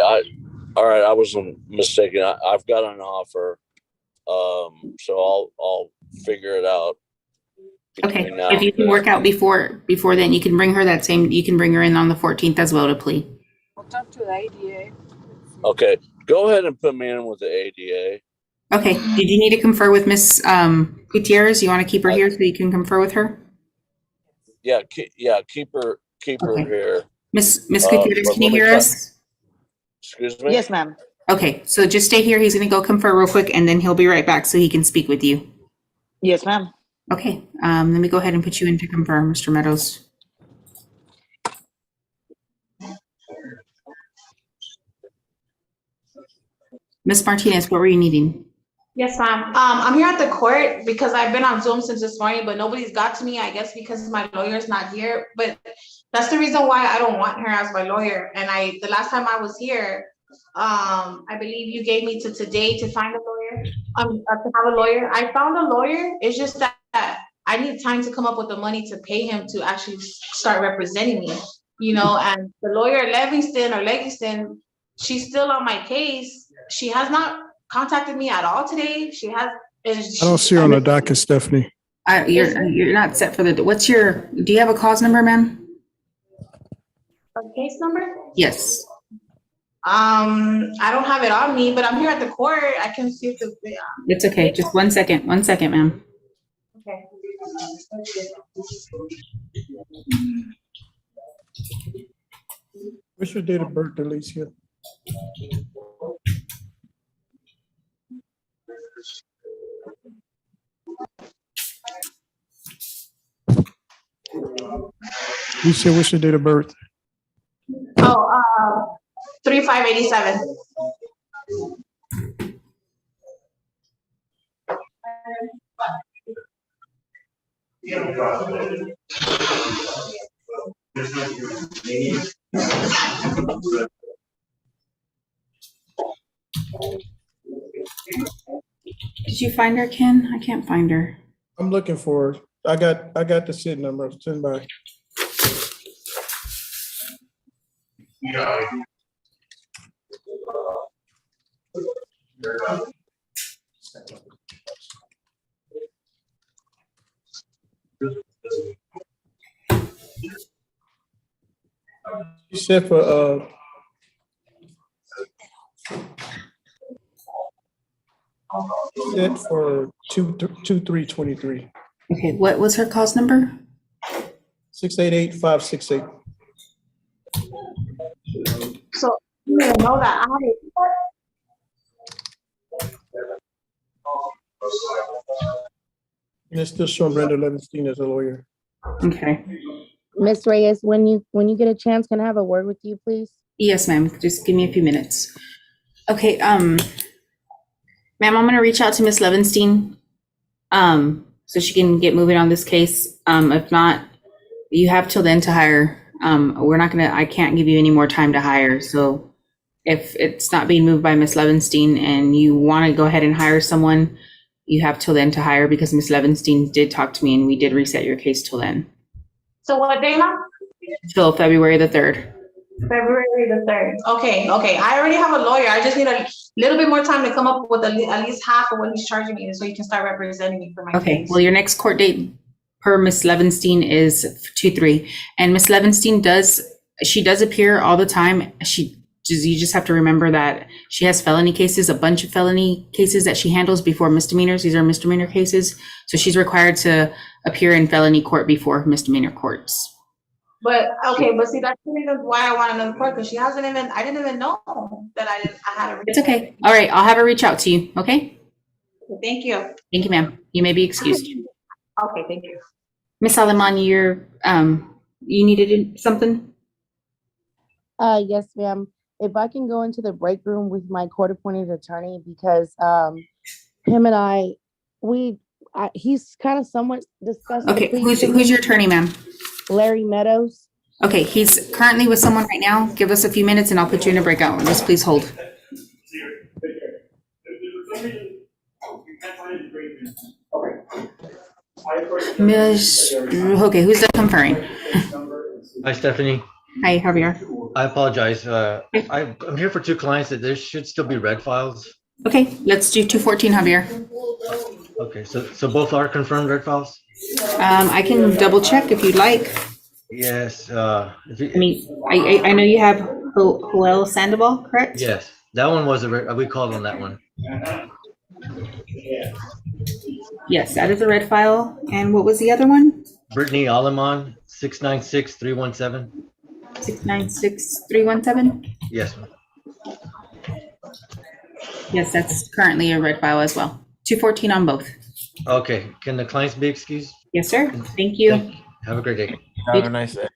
all right. I was mistaken. I've got an offer, so I'll figure it out. Okay, if you can work out before then, you can bring her you can bring her in on the 14th as well to plea. We'll talk to the ADA. Okay, go ahead and put me in with the ADA. Okay, did you need to confer with Miss Gutierrez? You want to keep her here so you can confer with her? Yeah, keep her here. Miss Gutierrez, can you hear us? Excuse me? Yes, ma'am. Okay, so just stay here. He's going to go confer real quick, and then he'll be right back so he can speak with you. Yes, ma'am. Okay, let me go ahead and put you in to confer, Mr. Meadows. Ms. Martinez, what were you needing? Yes, ma'am. I'm here at the court because I've been on Zoom since this morning, but nobody's got to me, I guess because my lawyer's not here. But that's the reason why I don't want her as my lawyer. And the last time I was here, I believe you gave me to today to find a lawyer, to have a lawyer. I found a lawyer. It's just that I need time to come up with the money to pay him to actually start representing me, and the lawyer Legiston, she's still on my case. She has not contacted me at all today. I don't see her on the docket, Stephanie. You're not set for do you have a cause number, ma'am? A case number? Yes. I don't have it on me, but I'm here at the court. I can see if It's okay. Just 1 second. 1 second, ma'am. Okay. What's your date of birth, Alicia? You said what's your date of birth? 3587. Did you find her, Ken? I can't find her. I'm looking for her. I got the SID number. Send by. You said for set for 2/3/23. Okay, what was her cause number? 688568. So you didn't know that. I had And it's still showing Brenda Levenstein as a lawyer. Okay. Miss Reyes, when you get a chance, can I have a word with you, please? Yes, ma'am. Just give me a few minutes. Okay, ma'am, I'm gonna reach out to Miss Levenstein, so she can get moving on this case. If not, you have till then to hire. I can't give you any more time to hire. So if it's not being moved by Miss Levenstein and you want to go ahead and hire someone, you have till then to hire because Miss Levenstein did talk to me and we did reset your case till then. So what day now? Till February the 3rd. February the 3rd. Okay. I already have a lawyer. I just need a little bit more time to come up with at least half of what he's charging me so you can start representing me for my case. Well, your next court date per Miss Levenstein is 2/3. And Miss Levenstein does appear all the time. You just have to remember that she has felony cases, a bunch of felony cases that she handles before misdemeanors. These are misdemeanor cases. So she's required to appear in felony court before misdemeanor courts. But see, that's the reason why I want another court, because I didn't even know that I had a. It's okay. All right, I'll have her reach out to you, okay? Thank you. Thank you, ma'am. You may be excused. Okay, thank you. Miss Aleman, you needed something? Yes, ma'am. If I can go into the break room with my court-appointed attorney, because him and he's kind of somewhat discussed. Okay, who's your attorney, ma'am? Larry Meadows. Okay, he's currently with someone right now. Give us a few minutes and I'll put you in a breakout room. Just please hold. Okay, who's done conferring? Hi, Stephanie. Hi, Javier. I apologize. I'm here for two clients that there should still be red files. Okay, let's do 214, Javier. Okay, so both are confirmed red files? I can double check if you'd like. Yes. I know you have Joel Sandoval, correct? Yes, that one was we called on that one. Yes, that is a red file. And what was the other one? Brittany Aleman, 696-317. 696-317? Yes, ma'am. Yes, that's currently a red file as well. 214 on both. Okay, can the clients be excused? Yes, sir. Thank you. Have a great day. Have a nice day.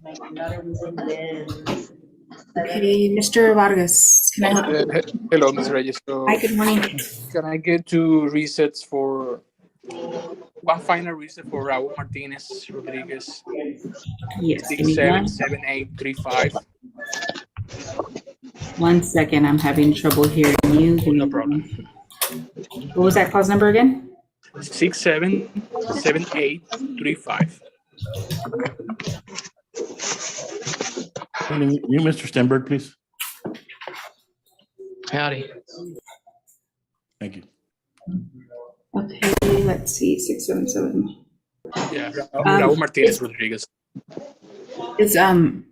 My daughter was in Okay, Mr. Vargas, can I help? Hello, Ms. Reyes. So Hi, good morning. can I get two resets for one final reset for Raul Martinez Rodriguez, Yes, give me 677835? 1 second. I'm having trouble hearing you. Give me No problem. What was that clause number again? 677835. You, Mr. Stenberg, please. Howdy. Thank you. Okay, let's see, 677. Yeah, Raul Martinez Rodriguez. It's Can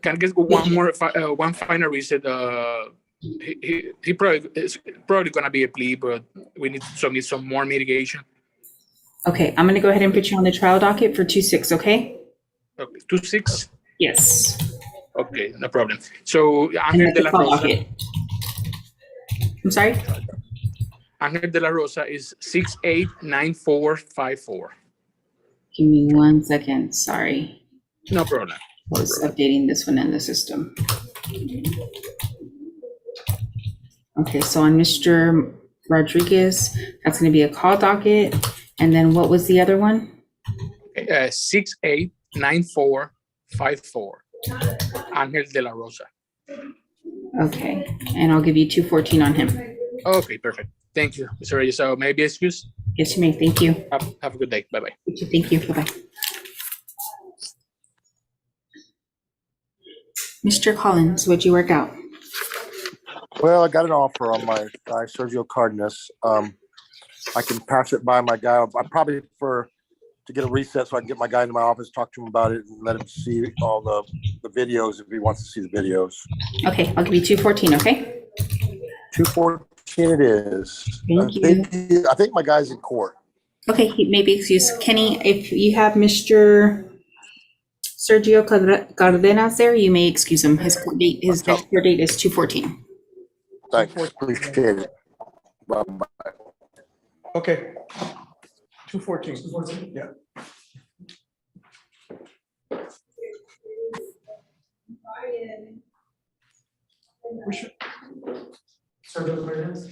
I get one more one final reset? He probably is probably gonna be a plea, but we need some more mitigation. okay. I'm gonna go ahead and put you on the trial docket for 2-6, okay? Okay, 2-6. Yes. Okay, no problem. So And Angel that's de the la trial Rosa. docket. I'm sorry? Angel de la Rosa is 689454. Give me 1 second. Sorry. No problem. I was updating this one in the system. Okay, so on Mr. Rodriguez, that's going to be a call docket. And then what was the other one? 689454. Angel de la Rosa. Okay, and I'll give you 214 on him. Okay, perfect. Thank you, Mr. Reyes. So maybe excuse. Yes, you may. Thank you. Have a good day. Bye bye. Thank you. Bye-bye. Mr. Collins, what'd you work out? Well, I got an offer on my guy, Sergio Cardenas. I can pass it by my guy. I probably prefer to get a reset so I can get my guy into my office, talk to him about it, and let him see all the videos if he wants to see the videos. Okay, I'll give you 214, okay? 214 it is. Thank you. I think my guy's in court. Okay, he may be excused. Kenny, if you have Mr. Sergio Cardenas there, you may excuse him. His court date, his next court date is 214. Thanks, appreciate it. Bye-bye. Okay. 214. Yeah. We should. Sergio Cardenas.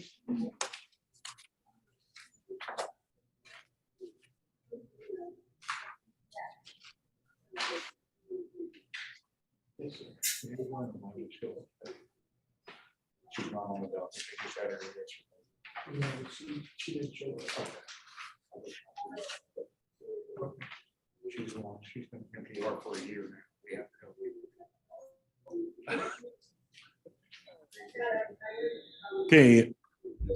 She's not on the belt. She didn't show up. She's the one, she's been in PR for a year now. We have to go. Okay,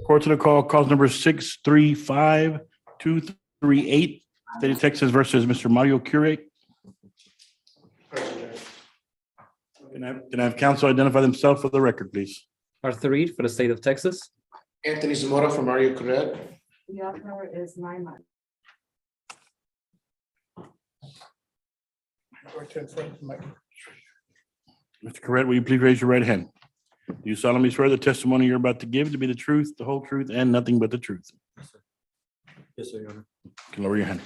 court to the call, cause number 635238, State of Texas versus Mr. Mario Cure. Can I have counsel identify themselves for the record, please? Arthur Reed for the state of Texas. Anthony Zamora from Mario Corret. The offer is 9 months. Mr. Corrett, will you please raise your right hand? Do you solemnly swear the testimony you're about to give to be the truth, the whole truth, and nothing but the truth? Yes, sir, Your Honor. You can lower your hand.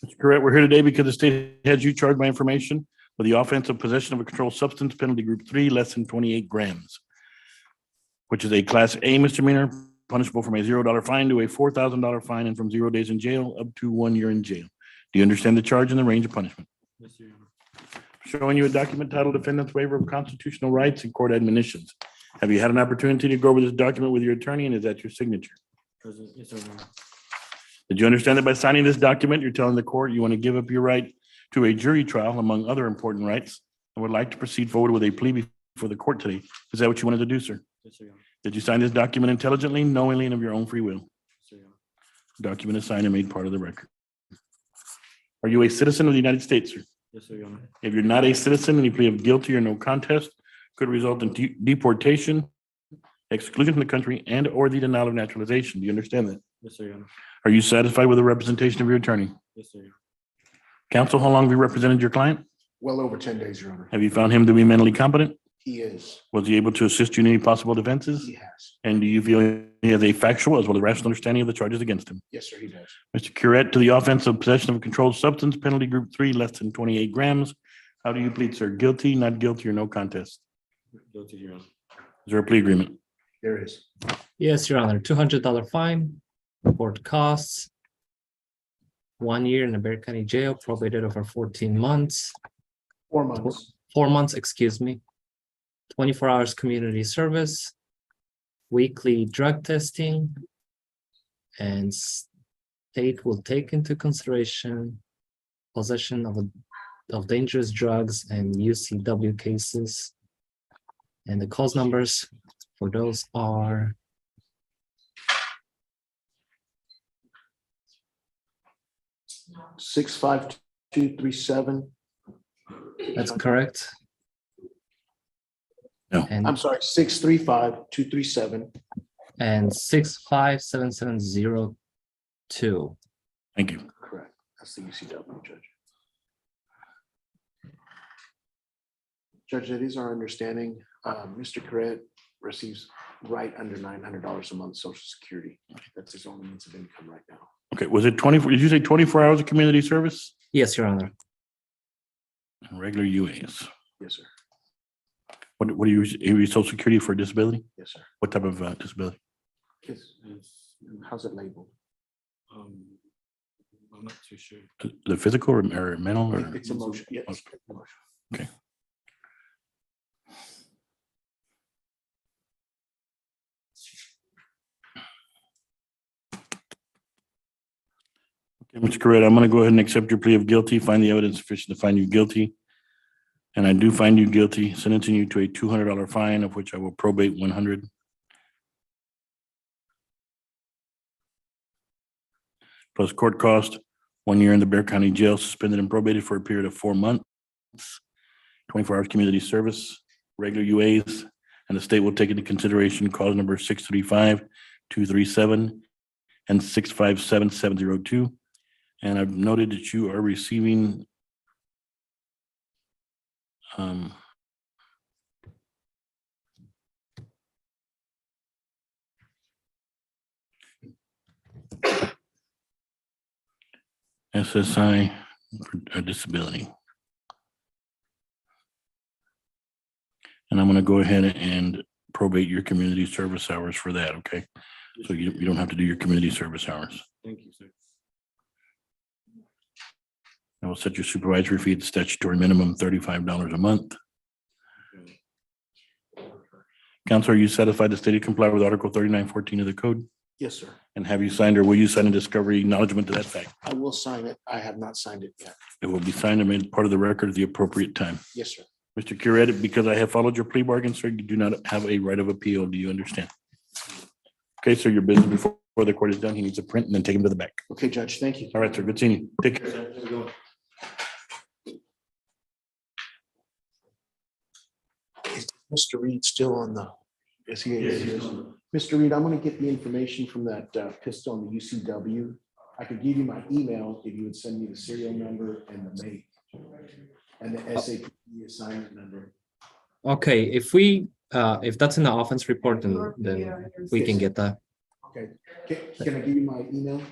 Mr. Corrett, we're here today because the state has you charged by information with the offense of possession of a controlled substance, penalty group 3, less than 28 grams, which is a class A misdemeanor, punishable from a $0 fine to a $4,000 fine and from 0 days in jail up to 1 year in jail. Do you understand the charge and the range of punishment? Yes, sir, Your Honor. Showing you a document titled Defendant's Waiver of Constitutional Rights and Court Admonitions. Have you had an opportunity to go over this document with your attorney, and is that your signature? President, yes, sir, Your Honor. Did you understand that by signing this document, you're telling the court you want to give up your right to a jury trial, among other important rights, and would like to proceed forward with a plea before the court today? Is that what you wanted to do, sir? Yes, sir, Your Honor. Did you sign this document intelligently, knowingly, and of your own free will? Yes, sir, Your Honor. Document is signed and made part of the record. Are you a citizen of the United States, sir? Yes, sir, Your Honor. If you're not a citizen, any plea of guilty or no contest could result in deportation, exclusion from the country, and or the denial of naturalization. Do you understand that? Yes, sir, Your Honor. Are you satisfied with the representation of your attorney? Yes, sir, Your Honor. Counsel, how long have you represented your client? Well over 10 days, Your Honor. Have you found him to be mentally competent? He is. Was he able to assist you in any possible defenses? He has. And do you feel he has a factual as well as rational understanding of the charges against him? Yes, sir, he does. Mr. Curette, to the offense of possession of a controlled substance, penalty group 3, less than 28 grams. How do you plead, sir? Guilty, not guilty, or no contest? Guilty, Your Honor. Is there a plea agreement? There is. Yes, Your Honor, $200 fine, court costs, 1 year in the Bear County Jail, probated over 14 months. 4 months. 4 months, excuse me. 24 hours community service, weekly drug testing, and state will take into consideration possession of dangerous drugs and UCW cases. And the cause numbers for those are 65237. that's correct. No. And I'm sorry, 635237. and 657702. Thank you. Correct. That's the UCW, Judge. Judge, it is our understanding, Mr. Corrett receives right under $900 a month Social Security. That's his only means of income right now. Okay, was it 24, did you say 24 hours of community service? Yes, Your Honor. And regular UAs. Yes, sir. What do you use Social Security for disability? Yes, sir. What type of disability? How's it labeled? I'm not too sure. The physical or mental or? It's emotion, yes. Okay. Okay, Mr. Corrett, I'm gonna go ahead and accept your plea of guilty, find the evidence sufficient to find you guilty. And I do find you guilty, sentencing you to a $200 fine, of which I will probate 100. Plus court cost, 1 year in the Bear County Jail, suspended and probated for a period of 4 months, 24 hours community service, regular UAs, and the state will take into consideration cause number 635-237 and 657-702. And I've noted that you are receiving SSI for a disability. And I'm going to go ahead and probate your community service hours for that, okay? So you don't have to do your community service hours. Thank you, sir. I will set your supervisory fee at the statutory minimum, $35 a month. Counselor, are you satisfied the state to comply with Article 3914 of the code? Yes, sir. And have you signed or will you sign a discovery acknowledgement to that fact? I will sign it. I have not signed it yet. It will be signed and made part of the record at the appropriate time. Yes, sir. Mr. Curette, because I have followed your plea bargain, sir, you do not have a right of appeal. Do you understand? Okay, sir, your business before the court is done. He needs a print and then take him to the back. Okay, Judge, thank you. All right, sir. Good seeing you. Take care. Is Mr. Reed still on the? Yes, he is. Mr. Reed, I'm gonna get the information from that pistol on the UCW. I could give you my email if you would send me the serial number and the mate and the SAP assignment number. Okay, if that's in the offense report, then we can get that. Okay, can I give you my email?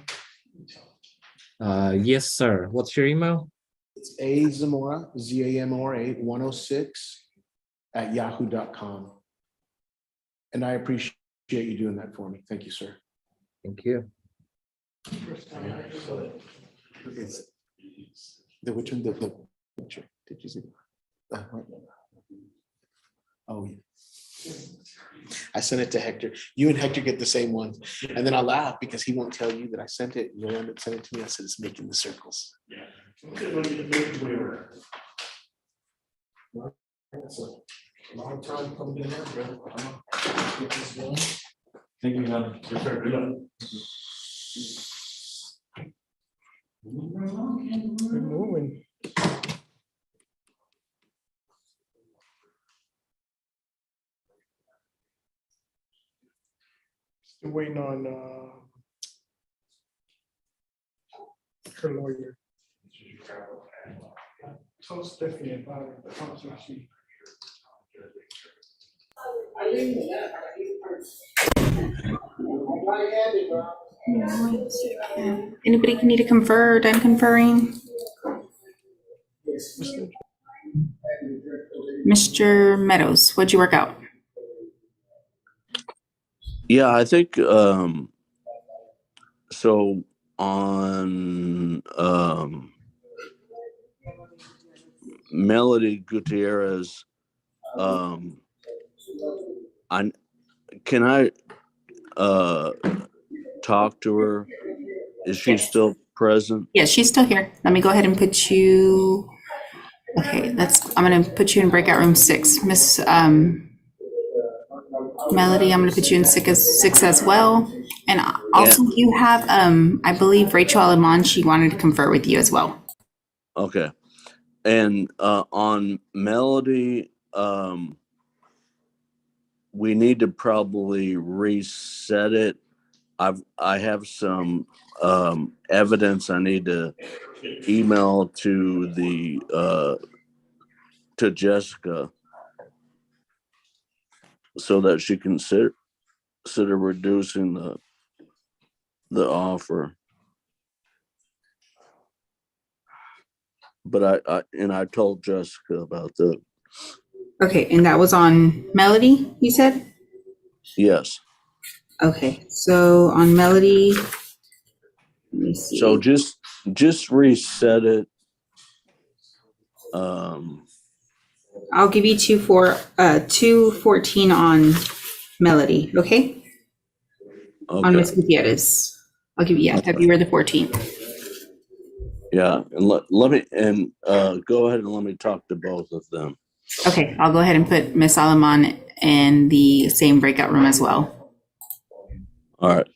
Yes, sir. What's your email? It's Zamora, ZAMORA 106@yahoo.com. And I appreciate you doing that for me. Thank you, sir. Thank you. The which one, the picture, did you see? Oh, yeah. I sent it to Hector. You and Hector get the same one. And then I laugh because he won't tell you that I sent it. You'll end up sending it to me. I said, it's making the circles. Yeah. That's a long time coming in there, brother. Get this done. Thank you, Hannah. We're moving. Still waiting on her lawyer. Tell Stephanie about it. Anybody need to confer, done conferring? Mr. Meadows, what'd you work out? Yeah, I think so on Melody Gutierrez, I can I talk to her? Is she Yes. still present? Yes, she's still here. Let me go ahead and put you. Okay, I'm gonna put you in breakout room 6. Miss Melody, I'm gonna put you in 6 as well. And also you have, I believe Rachel Alamon, she wanted to confer with you as well. Okay. And on Melody, we need to probably reset it. I have some evidence I need to email to the to Jessica so that she can consider reducing the offer. But I told Jessica about that. Okay, and that was on Melody, you said? Yes. Okay, so on Melody, let me see. So just reset it. I'll give you 214 on Melody, okay? On Okay. Miss Gutierrez. I'll give you, February the 14th. Yeah, and let me go ahead and let me talk to both of them. Okay, I'll go ahead and put Miss Alamon in the same breakout room as well. All right.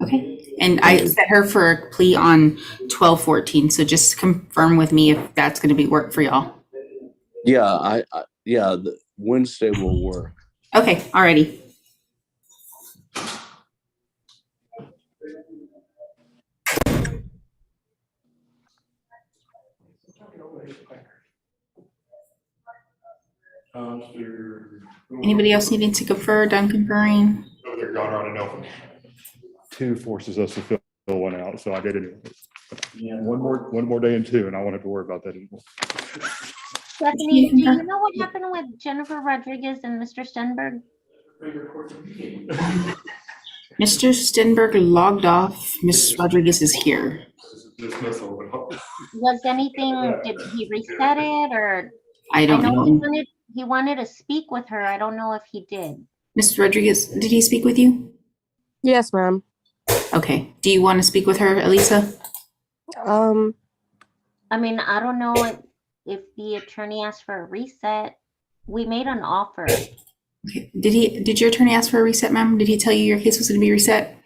Okay, and I set her for a plea on 12/14, so just confirm with me if that's going to be work for y'all. Yeah, the Wednesday will work. Okay, alrighty. Anybody else needing to confer, done conferring? Your daughter ought to know. 2 forces us to fill one out, so I did it. Yeah. One more day in 2, and I won't have to worry about that anymore. Stephanie, do you know what happened with Jennifer Rodriguez and Mr. Stenberg? Mr. Stenberg logged off. Ms. Rodriguez is here. Was anything, did he reset it or? I don't know. He wanted to speak with her. I don't know if he did. Ms. Rodriguez, did he speak with you? Yes, ma'am. Okay. Do you want to speak with her, Elisa? I mean, I don't know if the attorney asked for a reset. We made an offer. Okay. Did your attorney ask for a reset, ma'am? Did he tell you your case was going to be reset?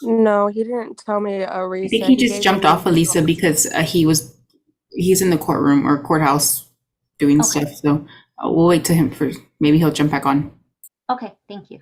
No, he didn't tell me a I reset. think he just gave jumped me- off Elisa because he's in the courtroom or courthouse doing stuff. So we'll wait to him for, maybe he'll jump back on. Okay, thank you.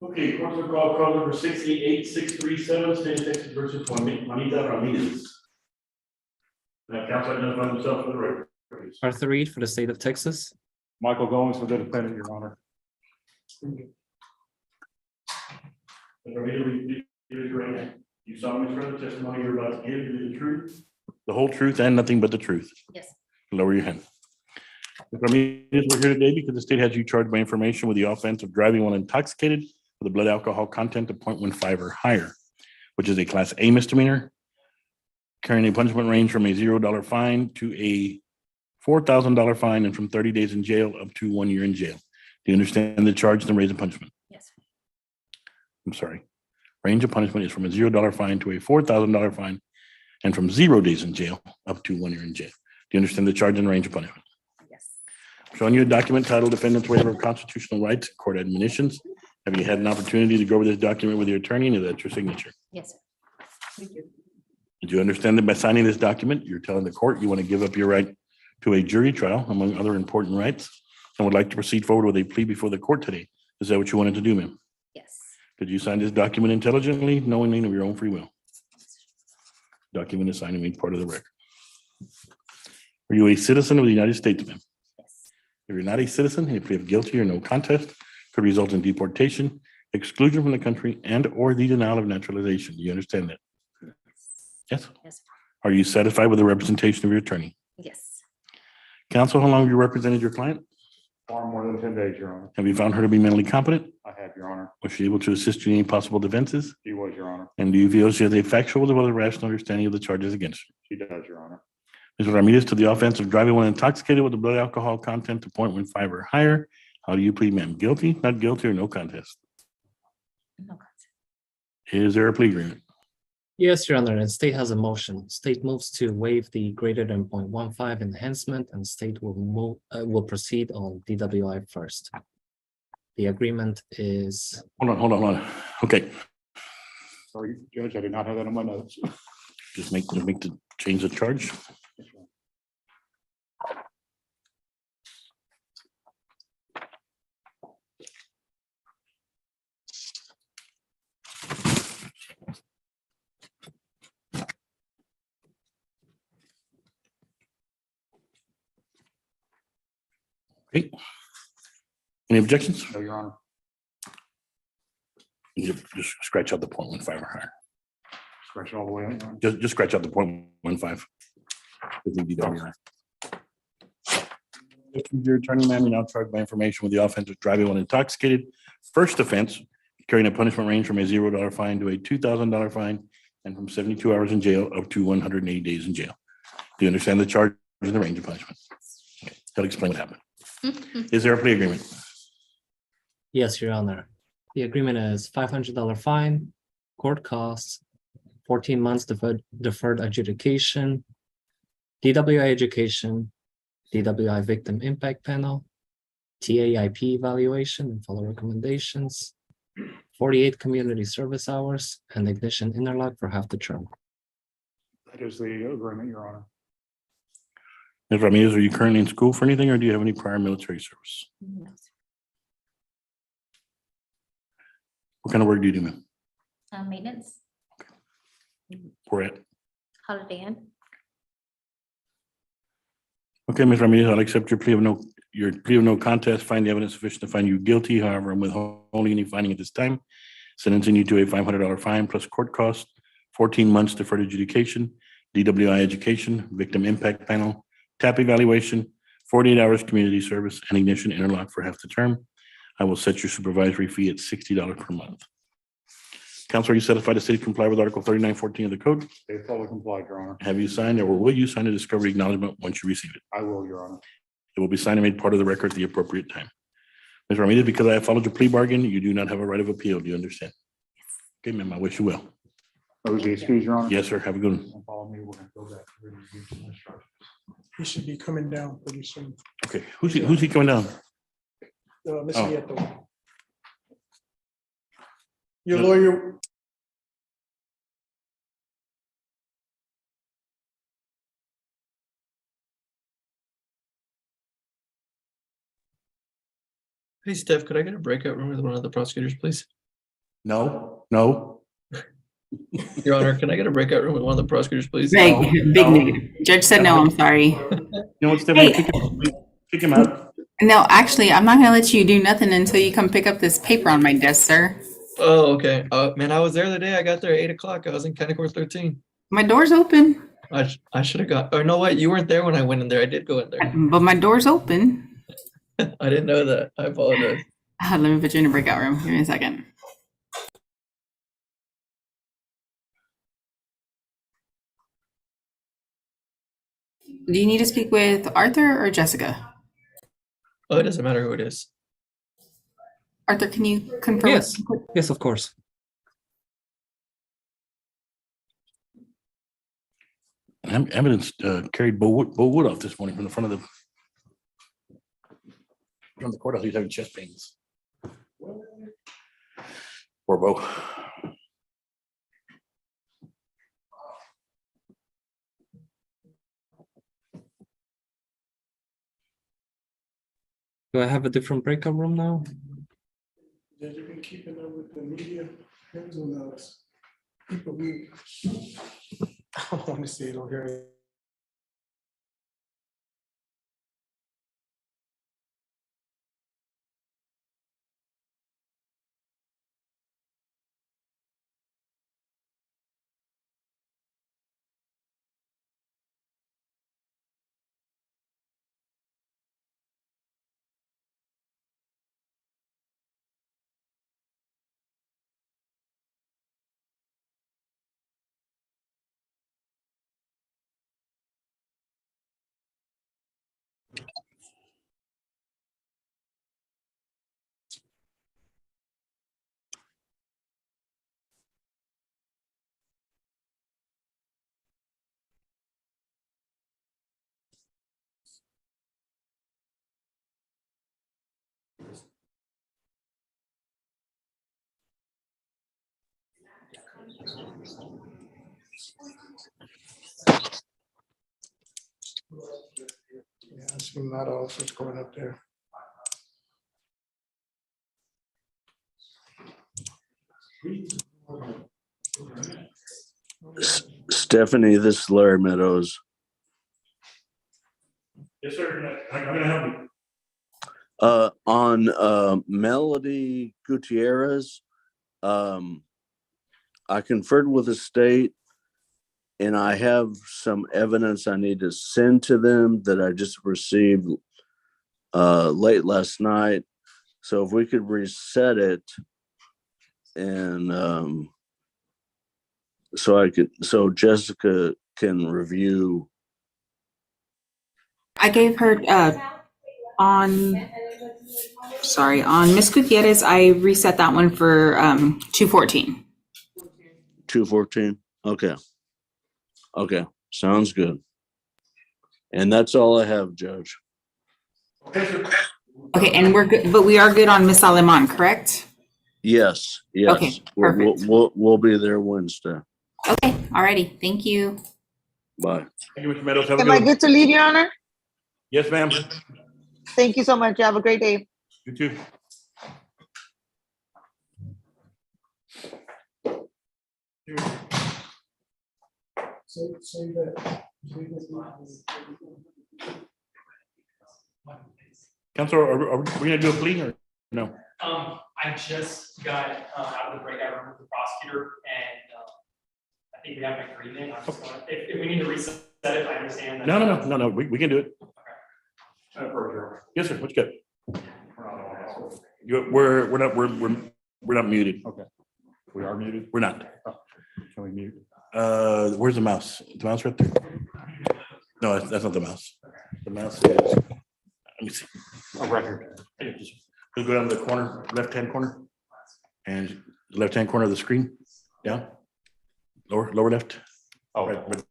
Okay, court of call number 68637, State of Texas versus Juanita Ramirez. Now, counsel identify themselves for the record, please. Arthur Reed for the state of Texas. Michael Goins for the defendant, Your Honor. You solemnly swear the testimony you're about to give is the truth, the whole truth, and nothing but the truth. Yes. Lower your hand. Ms. Ramirez, we're here today because the state has you charged by information with the offense of driving while intoxicated with a blood alcohol content of 0.15 or higher, which is a class A misdemeanor, carrying a punishment range from a $0 fine to a $4,000 fine and from 30 days in jail up to 1 year in jail. Do you understand the charge and the range of punishment? Yes. I'm sorry. Range of punishment is from a $0 fine to a $4,000 fine and from 0 days in jail up to 1 year in jail. Do you understand the charge and range of punishment? Yes. I'm showing you a document titled Defendant's Waiver of Constitutional Rights, Court Admonitions, Have you had an opportunity to go over this document with your attorney, and is that your signature? Yes, sir. Thank you. Did you understand that by signing this document, you're telling the court you want to give up your right to a jury trial, among other important rights, and would like to proceed forward with a plea before the court today? Is that what you wanted to do, ma'am? Yes. Did you sign this document intelligently, knowingly, of your own free will? Document is signed and made part of the record. Are you a citizen of the United States, ma'am? Yes. If you're not a citizen, a plea of guilty or no contest could result in deportation, exclusion from the country, and or the denial of naturalization. Do you understand that? Yes? Yes. Are you satisfied with the representation of your attorney? Yes. Counsel, how long have you represented your client? Far more than 10 days, Your Honor. Have you found her to be mentally competent? I have, Your Honor. Was she able to assist you in any possible defenses? She was, Your Honor. And do you feel she has a factual as well as rational understanding of the charges against her? She does, Your Honor. Mr. Ramirez, to the offense of driving when intoxicated with a blood alcohol content to 0.15 or higher, how do you plead, ma'am? Guilty, not guilty, or no contest? No contest. Is there a plea agreement? Yes, Your Honor, and state has a motion. State moves to waive the greater than 0.15 enhancement, and state will proceed on DWI first. The agreement is. Hold on. Okay, Sorry, Judge, I did not have that on my notes. just make the change the charge. Okay. Any objections? No, Your Honor. You just scratch out the 0.15 or higher. Scratch it all the way out, Your Honor. Just scratch out the 0.15. With the DWI. Your attorney, ma'am, you're now charged by information with the offense of driving when intoxicated. First offense, carrying a punishment range from a $0 fine to a $2,000 fine, and from 72 hours in jail up to 180 days in jail. Do you understand the charge and the range of punishment? Okay, I'll explain what happened. Is there a plea agreement? Yes, Your Honor. The agreement is $500 fine, court costs, 14 months deferred adjudication, DWI education, DWI victim impact panel, TAIP evaluation and follow recommendations, 48 community service hours, and ignition interlock for half the term. That is the agreement, Your Honor. Ms. Ramirez, are you currently in school for anything, or do you have any prior military service? No, sir. What kind of work do you do, ma'am? Maintenance, Where at? Holiday Inn. Okay, Ms. Ramirez, I'll accept your plea of no contest, find the evidence sufficient to find you guilty. However, I'm withholding any finding at this time, sentencing you to a $500 fine plus court cost, 14 months deferred adjudication, DWI education, victim impact panel, TAP evaluation, 48 hours community service, and ignition interlock for half the term. I will set your supervisory fee at $60 per month. Counsel, are you satisfied the city comply with Article 3914 of the code? They fully complied, Your Honor. Have you signed or will you sign a discovery acknowledgement once you receive it? I will, Your Honor. It will be signed and made part of the record at the appropriate time. Ms. Ramirez, because I have followed your plea bargain, you do not have a right of appeal. Do you understand? Okay, ma'am, I wish you well. Those are the excuse, Your Honor. Yes, sir. Have a good one. Don't follow me. We're gonna go back. We're gonna do some instructions. He should be coming down pretty soon. Okay, who's he coming down? Mr. Oh. Nieto. Your lawyer. Hey, Steph, could I get a breakout room with one of the prosecutors, please? No. Your Honor, can I get a breakout room with one of the prosecutors, please? Big negative. Judge said no, I'm sorry. You know what, Stephanie, kick him out. No, actually, I'm not gonna let you do nothing until you come pick up this paper on my desk, sir. Oh, okay. Man, I was there the day I got there at 8 o'clock. I was in County Court 13. My door's open, I should have got, or no, what? You weren't there when I went in there. I did go in there. but my door's open. I didn't know that. I apologize. Let me put you in a breakout room. Give me a second. Do you need to speak with Arthur or Jessica? Oh, it doesn't matter who it is. Arthur, can you confirm? Yes, yes, of course. Evidence carried Bo Wood off this morning from the front of the courthouse. He's having chest pains. Corbo. Do I have a different breakout room now? Judge, you been keeping up with the media, news on those people who, I don't want to see it on here. Yeah, I see a lot of officers going up there. Stephanie, this is Larry Meadows. Yes, sir. I'm gonna help you. On Melody Gutierrez, I conferred with the state and I have some evidence I need to send to them that I just received late last night. So if we could reset it and so Jessica can review. I gave her on Miss Gutierrez, I reset that one for 214. 214. Okay, sounds good. And that's all I have, Judge. Okay, and we're good, but we are good on Miss Aleman, correct? Yes. Okay, perfect. We'll be there Wednesday. Okay, alrighty, thank you. Bye. Thank you, Mr. Meadows. Have a Am good I one. good to leave, Your Honor? Yes, ma'am. Thank you so much. You have a great day. You too. Say that. Counselor, are we gonna do a plea or no? I just got out of the breakout room with the prosecutor and I think we have an agreement. I'm just gonna, if we need to reset it, I understand. No, we can do it. Yes, sir, what you got? We're not muted. Okay. We are muted? We're not. Can we mute? Where's the mouse? The mouse right there? No, that's not the mouse. The mouse is, let me see. A record. Just go down to the corner, left-hand corner. And the left-hand corner of the screen, down. Lower left. Oh, right.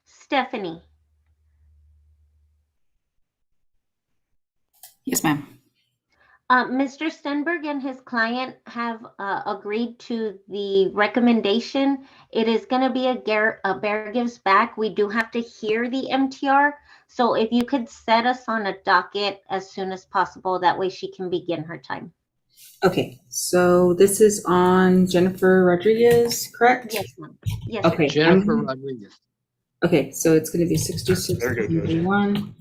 Stephanie. Yes, ma'am. Mr. Stenberg and his client have agreed to the recommendation. It is going to be a bear gives back. We do have to hear the MTR. So if you could set us on a docket as soon as possible, that way she can begin her time. Okay, so this is on Jennifer Rodriguez, correct? Yes, ma'am. Yes. Okay. Jennifer Rodriguez. Okay, so it's gonna be 6631.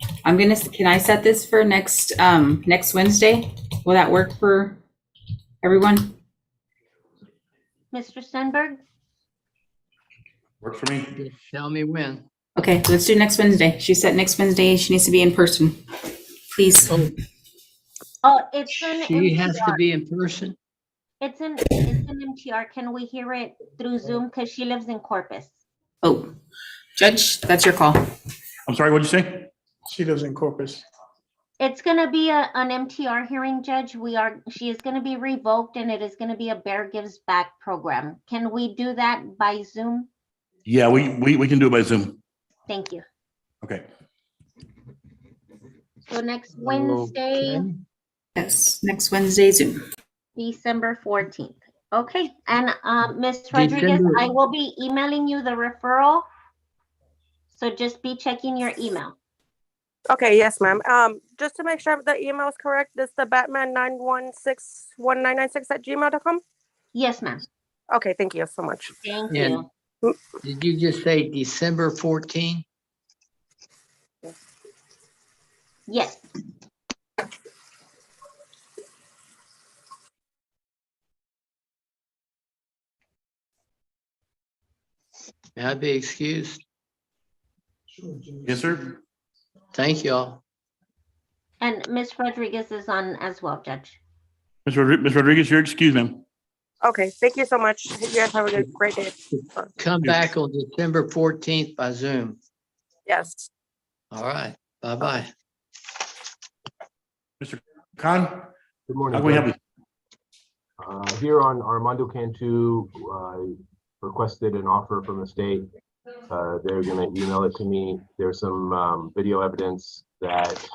Can I set this for next Wednesday? Will that work for everyone? Mr. Stenberg? Works for me. Tell me when. Okay, let's do next Wednesday. She said next Wednesday, she needs to be in person. Please. Oh, it's an She has to MTR. be in person. It's an MTR. Can we hear it through Zoom? Because she lives in Corpus. Oh, Judge, that's your call. I'm sorry, what'd you say? She lives in Corpus. It's gonna be an MTR hearing, Judge. She is gonna be revoked and it is gonna be a Bear Gives Back program. Can we do that by Zoom? Yeah, we can do it by Zoom. Thank you. Okay. So next Wednesday, Yes, next Wednesday, Zoom. December 14th. Okay, and Ms. Rodriguez, I will be emailing you the referral. So just be checking your email. Okay, yes, ma'am. Just to make sure the email is correct, this the batman9161996@gmail.com? Yes, ma'am. Okay, thank you so much. Thank And you. did you just say December 14? Yes. May I be excused? Yes, sir. Thank you all. And Ms. Rodriguez is on as well, Judge. Ms. Rodriguez, you're excused, ma'am. Okay, thank you so much. You guys have a great day. Come back on December 14th by Zoom. Yes. All right. Bye-bye. Mr. Khan? Good morning. How can we help Judge. you? Here on Armando Cantu, requested an offer from the state. They're gonna email it to me. There's some video evidence that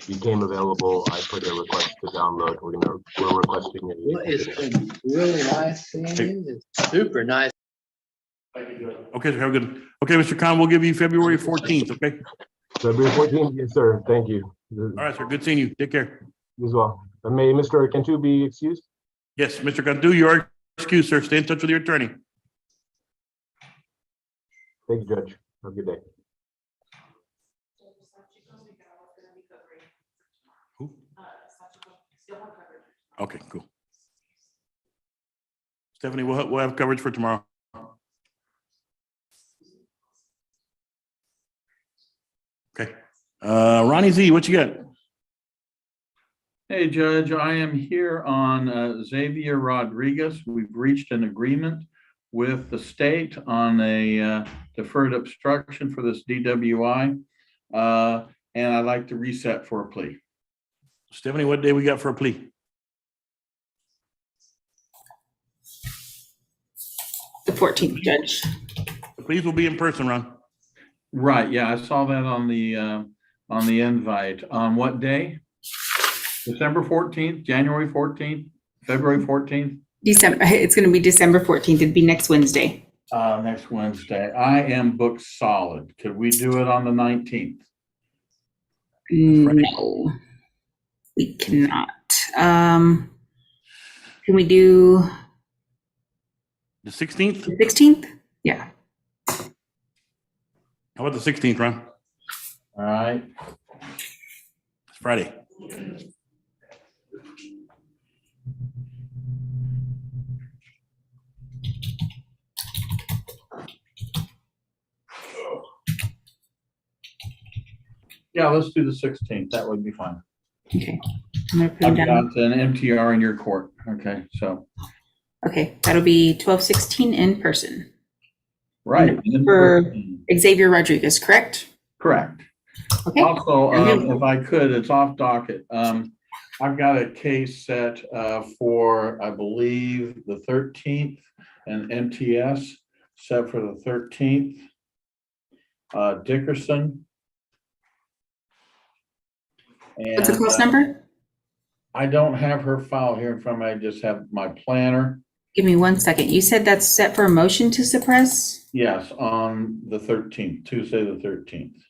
became available. I put a request to download. We're requesting it. Well, it's been really nice seeing you. It's super nice. Okay, sir, have a good. Okay, Mr. Khan, we'll give you February 14th, okay? February 14th, yes, sir. Thank you. All right, sir, good seeing you. Take care. You as well. May Mr. Cantu be excused? Yes, Mr. Cantu, you are excused, sir. Stay in touch with your attorney. Thank you, Judge. Have a good day. Who? Okay, cool. Stephanie, we'll have coverage for tomorrow. Okay. Ronnie Z, what you got? Hey, Judge, I am here on Xavier Rodriguez. We've reached an agreement with the state on a deferred obstruction for this DWI. And I'd like to reset for a plea. Stephanie, what day we got for a plea? The 14th, Judge. The pleas will be in person, Ron. Right, yeah, I saw that on the invite. On what day? December 14th, January 14th, February 14th? December. It's going to be December 14th. It'd be next Wednesday. Next Wednesday. I am booked solid. Could we do it on the 19th? No, we cannot. Can we do the 16th? The 16th? Yeah. How about the 16th, Ron? All right. It's Friday. Yeah, let's do the 16th. That would be fine. Okay. I'm gonna put I've it got down. an MTR in your court. Okay, so. Okay, that'll be 12/16 in person. Right. For Xavier Rodriguez, correct? Correct. Okay. Also, if I could, it's off docket. I've got a case set for, I believe, the 13th, and MTS set for the 13th. Dickerson. What's the close number? I don't have her file here in front of me. I just have my planner. Give me 1 second. You said that's set for a motion to suppress? Yes, on the 13th, Tuesday, the 13th.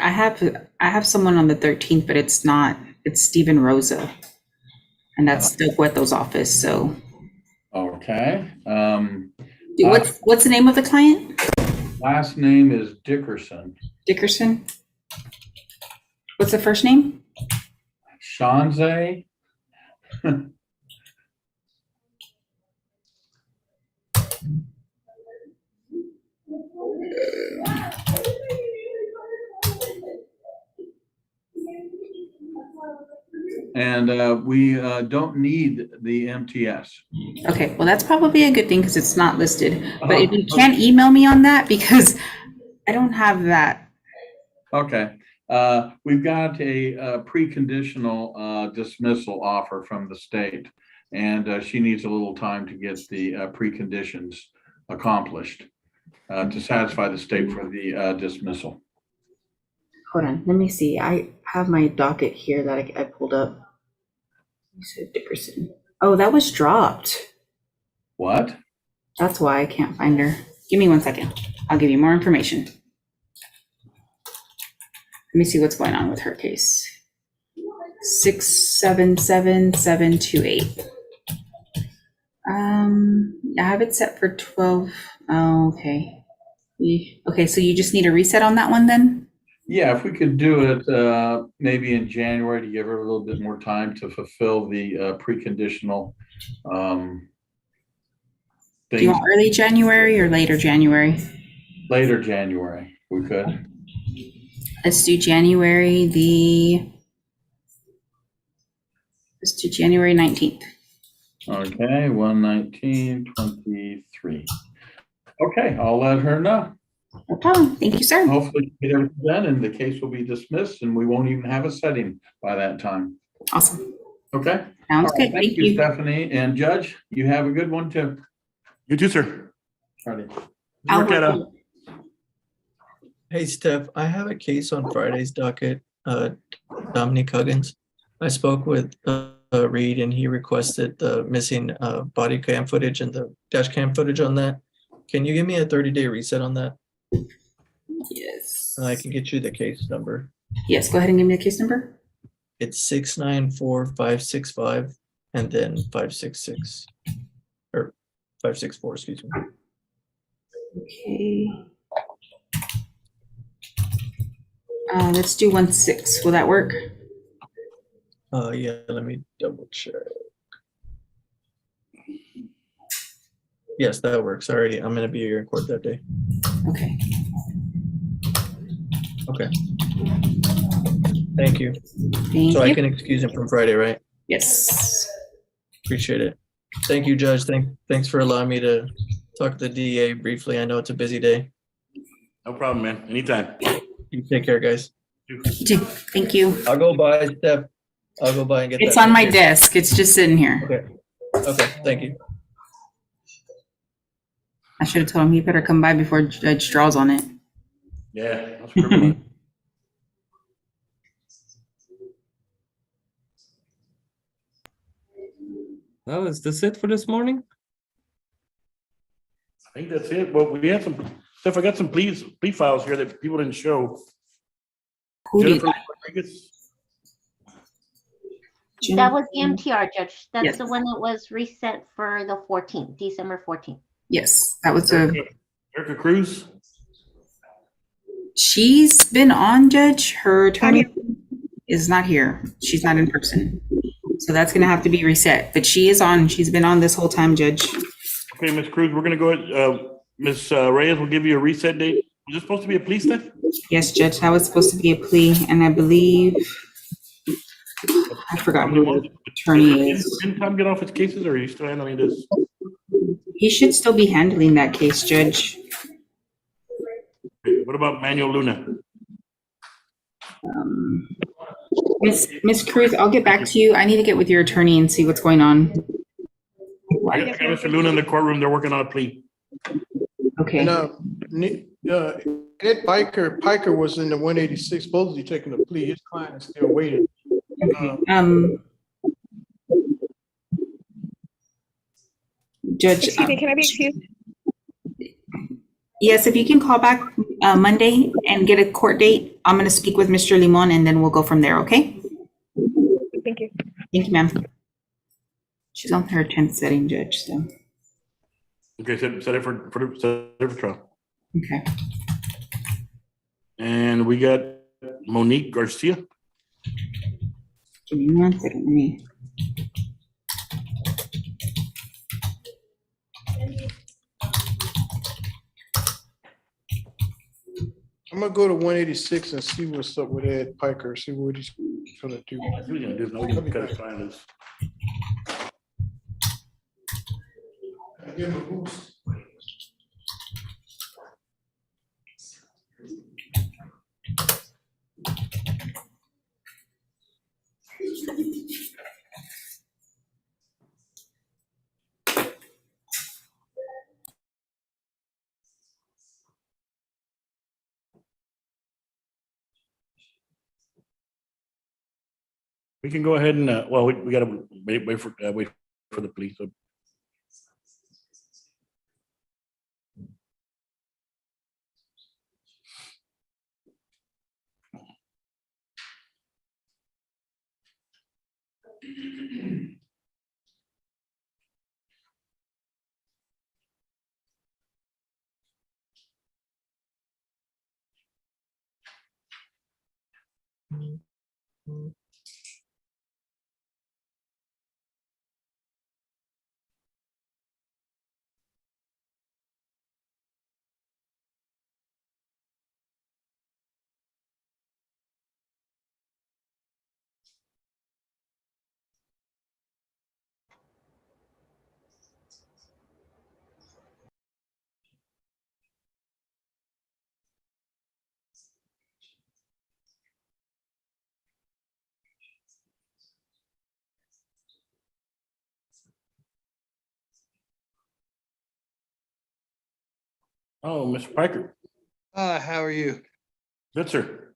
I have someone on the 13th, but it's not. It's Stephen Rosa, and that's the Puerto's office. So, okay. What's the name of the client? Last name is Dickerson. Dickerson. What's the first name? Shanze. And we don't need the MTS. Okay, well, that's probably a good thing because it's not listed. But if you can email me on that, because I don't have that. Okay. We've got a preconditional dismissal offer from the state, and she needs a little time to get the preconditions accomplished. to satisfy the state for the dismissal. Hold on, let me see. I have my docket here that I pulled up. You said Dickerson. Oh, that was dropped. What? That's why I can't find her. Give me 1 second. I'll give you more information. Let me see what's going on with her case. 677728. I have it set for 12. Oh, okay. Okay, so you just need a reset on that one then? Yeah, if we could do it maybe in January to give her a little bit more time to fulfill the preconditional Do you things. want early January or later January? Later January, we could. Let's do January let's do January 19th. Okay, 1/19/23. Okay, I'll let her know. No problem. Thank you, sir. Hopefully get everything done and the case will be dismissed and we won't even have a setting by that time. Awesome. Okay. Sounds All right, good. Thank you, Stephanie. And Judge, you have a good one too. You too, sir. Alrighty. Marquetta. Hey, Steph, I have a case on Friday's docket, Dominic Huggins. I spoke with Reed and he requested the missing body cam footage and the dash cam footage on that. Can you give me a 30-day reset on that? Yes. And I can get you the case number. Yes, go ahead and give me the case number. It's 694565 and then 566 or 564, excuse me. Okay. Let's do 16. Will that work? Yeah, let me double check. Yes, that works already. I'm gonna be here in court that day. Okay. Okay. Thank you. Thank So I you. can excuse him from Friday, right? Yes. Appreciate it. Thank you, Judge. Thanks for allowing me to talk to the DEA briefly. I know it's a busy day. No problem, man. Anytime. You take care, guys. You too. Thank you. I'll go by, Steph. I'll go by and get It's that on my picture. desk. It's just sitting here. Okay. Okay, thank you. I should have told him he better come by before Judge draws on it. Yeah, that's criminal. Well, is this it for this morning? I think that's it. Well, we had some, Steph, I got some plea files here that people didn't show. Who do you Jennifer Rodriguez. That was the MTR, Judge. That's Yes. the one that was reset for the 14th, December 14th. Yes, that was a. Erica Cruz. She's been on, Judge. Her attorney is not here. She's not in person. So that's going to have to be reset. But she is on. She's been on this whole time, Judge. Okay, Ms. Cruz, we're gonna go ahead, Ms. Reyes will give you a reset date. Was this supposed to be a plea, Steph? Yes, Judge. That was supposed to be a plea. And I believe. I forgot who the attorney is. Didn't Tom get off his cases or are you still handling this? He should still be handling that case, Judge. What about Manuel Luna? Miss Cruz, I'll get back to you. I need to get with your attorney and see what's going on. I got Mr. Luna in the courtroom. They're working on a plea. Okay. And Ed Piker was in the 186, supposedly taking a plea. His client is still waiting. Judge. Excuse me, can I be excused? Yes, if you can call back Monday and get a court date, I'm going to speak with Mr. Limon and then we'll go from there, okay? Thank you. Thank you, ma'am. She's on her 10th setting, Judge, so. Okay, set it for trial. Okay. And we got Monique Garcia. Give me 1 second, let me. I'm gonna go to 186 and see what's up with Ed Piker, see what he's gonna do. What he's gonna do is no, he's gonna cut his silence. Give him a boost. We can go ahead and, well, we gotta wait for the police. So oh, Mr. Piker. How are you? Good, sir.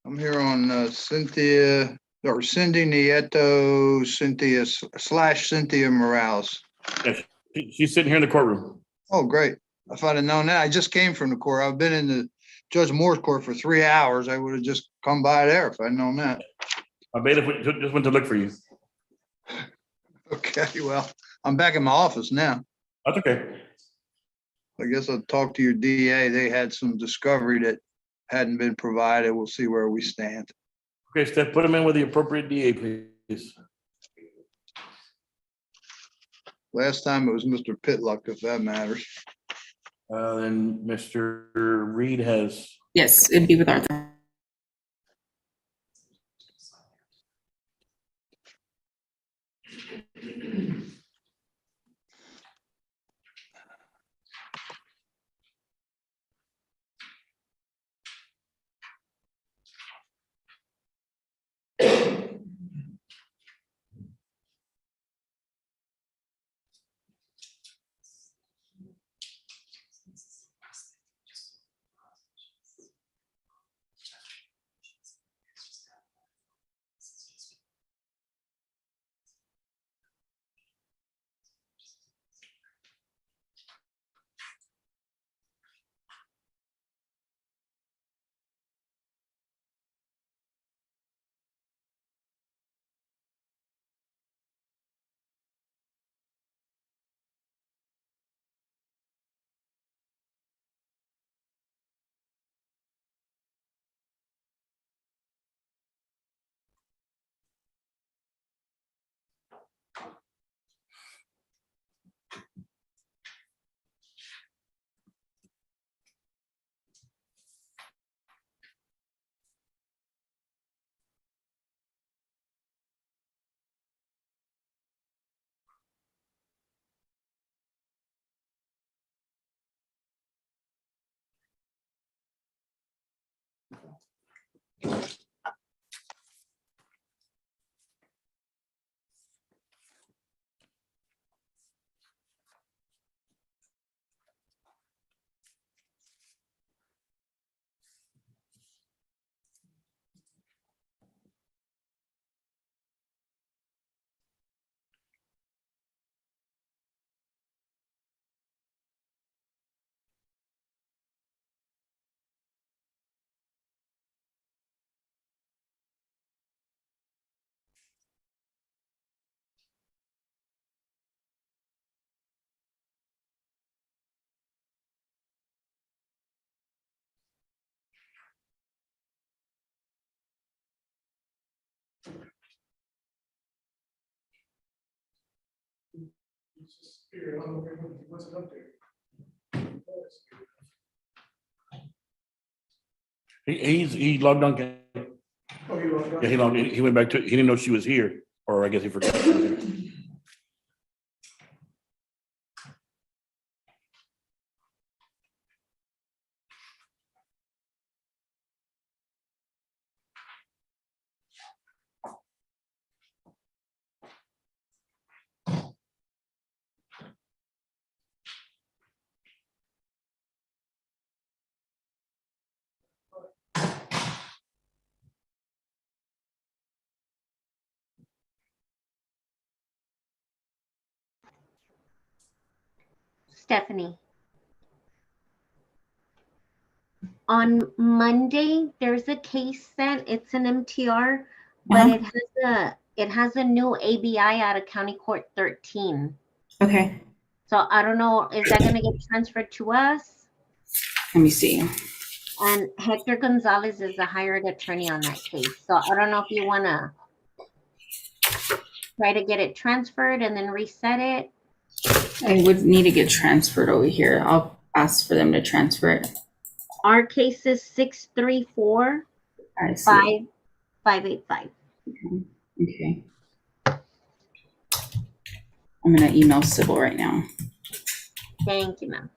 I'm here on Cynthia or Cindy Nieto, Cynthia Morales. Yes, she's sitting here in the courtroom. Oh, great. If I'd have known that, I just came from the court. I've been in the Judge Moore's court for 3 hours. I would have just come by there if I'd known that. My bailiff just went to look for you. Okay, well, I'm back in my office now. That's okay. I guess I'll talk to your DA. They had some discovery that hadn't been provided. We'll see where we stand. Okay, Steph, put him in with the appropriate DA, please. Last time it was Mr. Pitluck, if that matters. Then Mr. Reed has. Yes, it'd be with Arthur. What's it up there? He logged on. Oh, you logged on? Yeah, he went back to, he didn't know she was here, or I guess he forgot. She was here. Stephanie. On Monday, there's a case set. It's an MTR, but it has a new ABI out of County Court 13. Okay, So I don't know, is that gonna get transferred to us? let me see. And Hector Gonzalez is the hired attorney on that case. So I don't know if you wanna try to get it transferred and then reset it. I would need to get transferred over here. I'll ask for them to transfer it. Our case is 634 I see. 5585. Okay. I'm gonna email Sybil right now. Thank you, ma'am.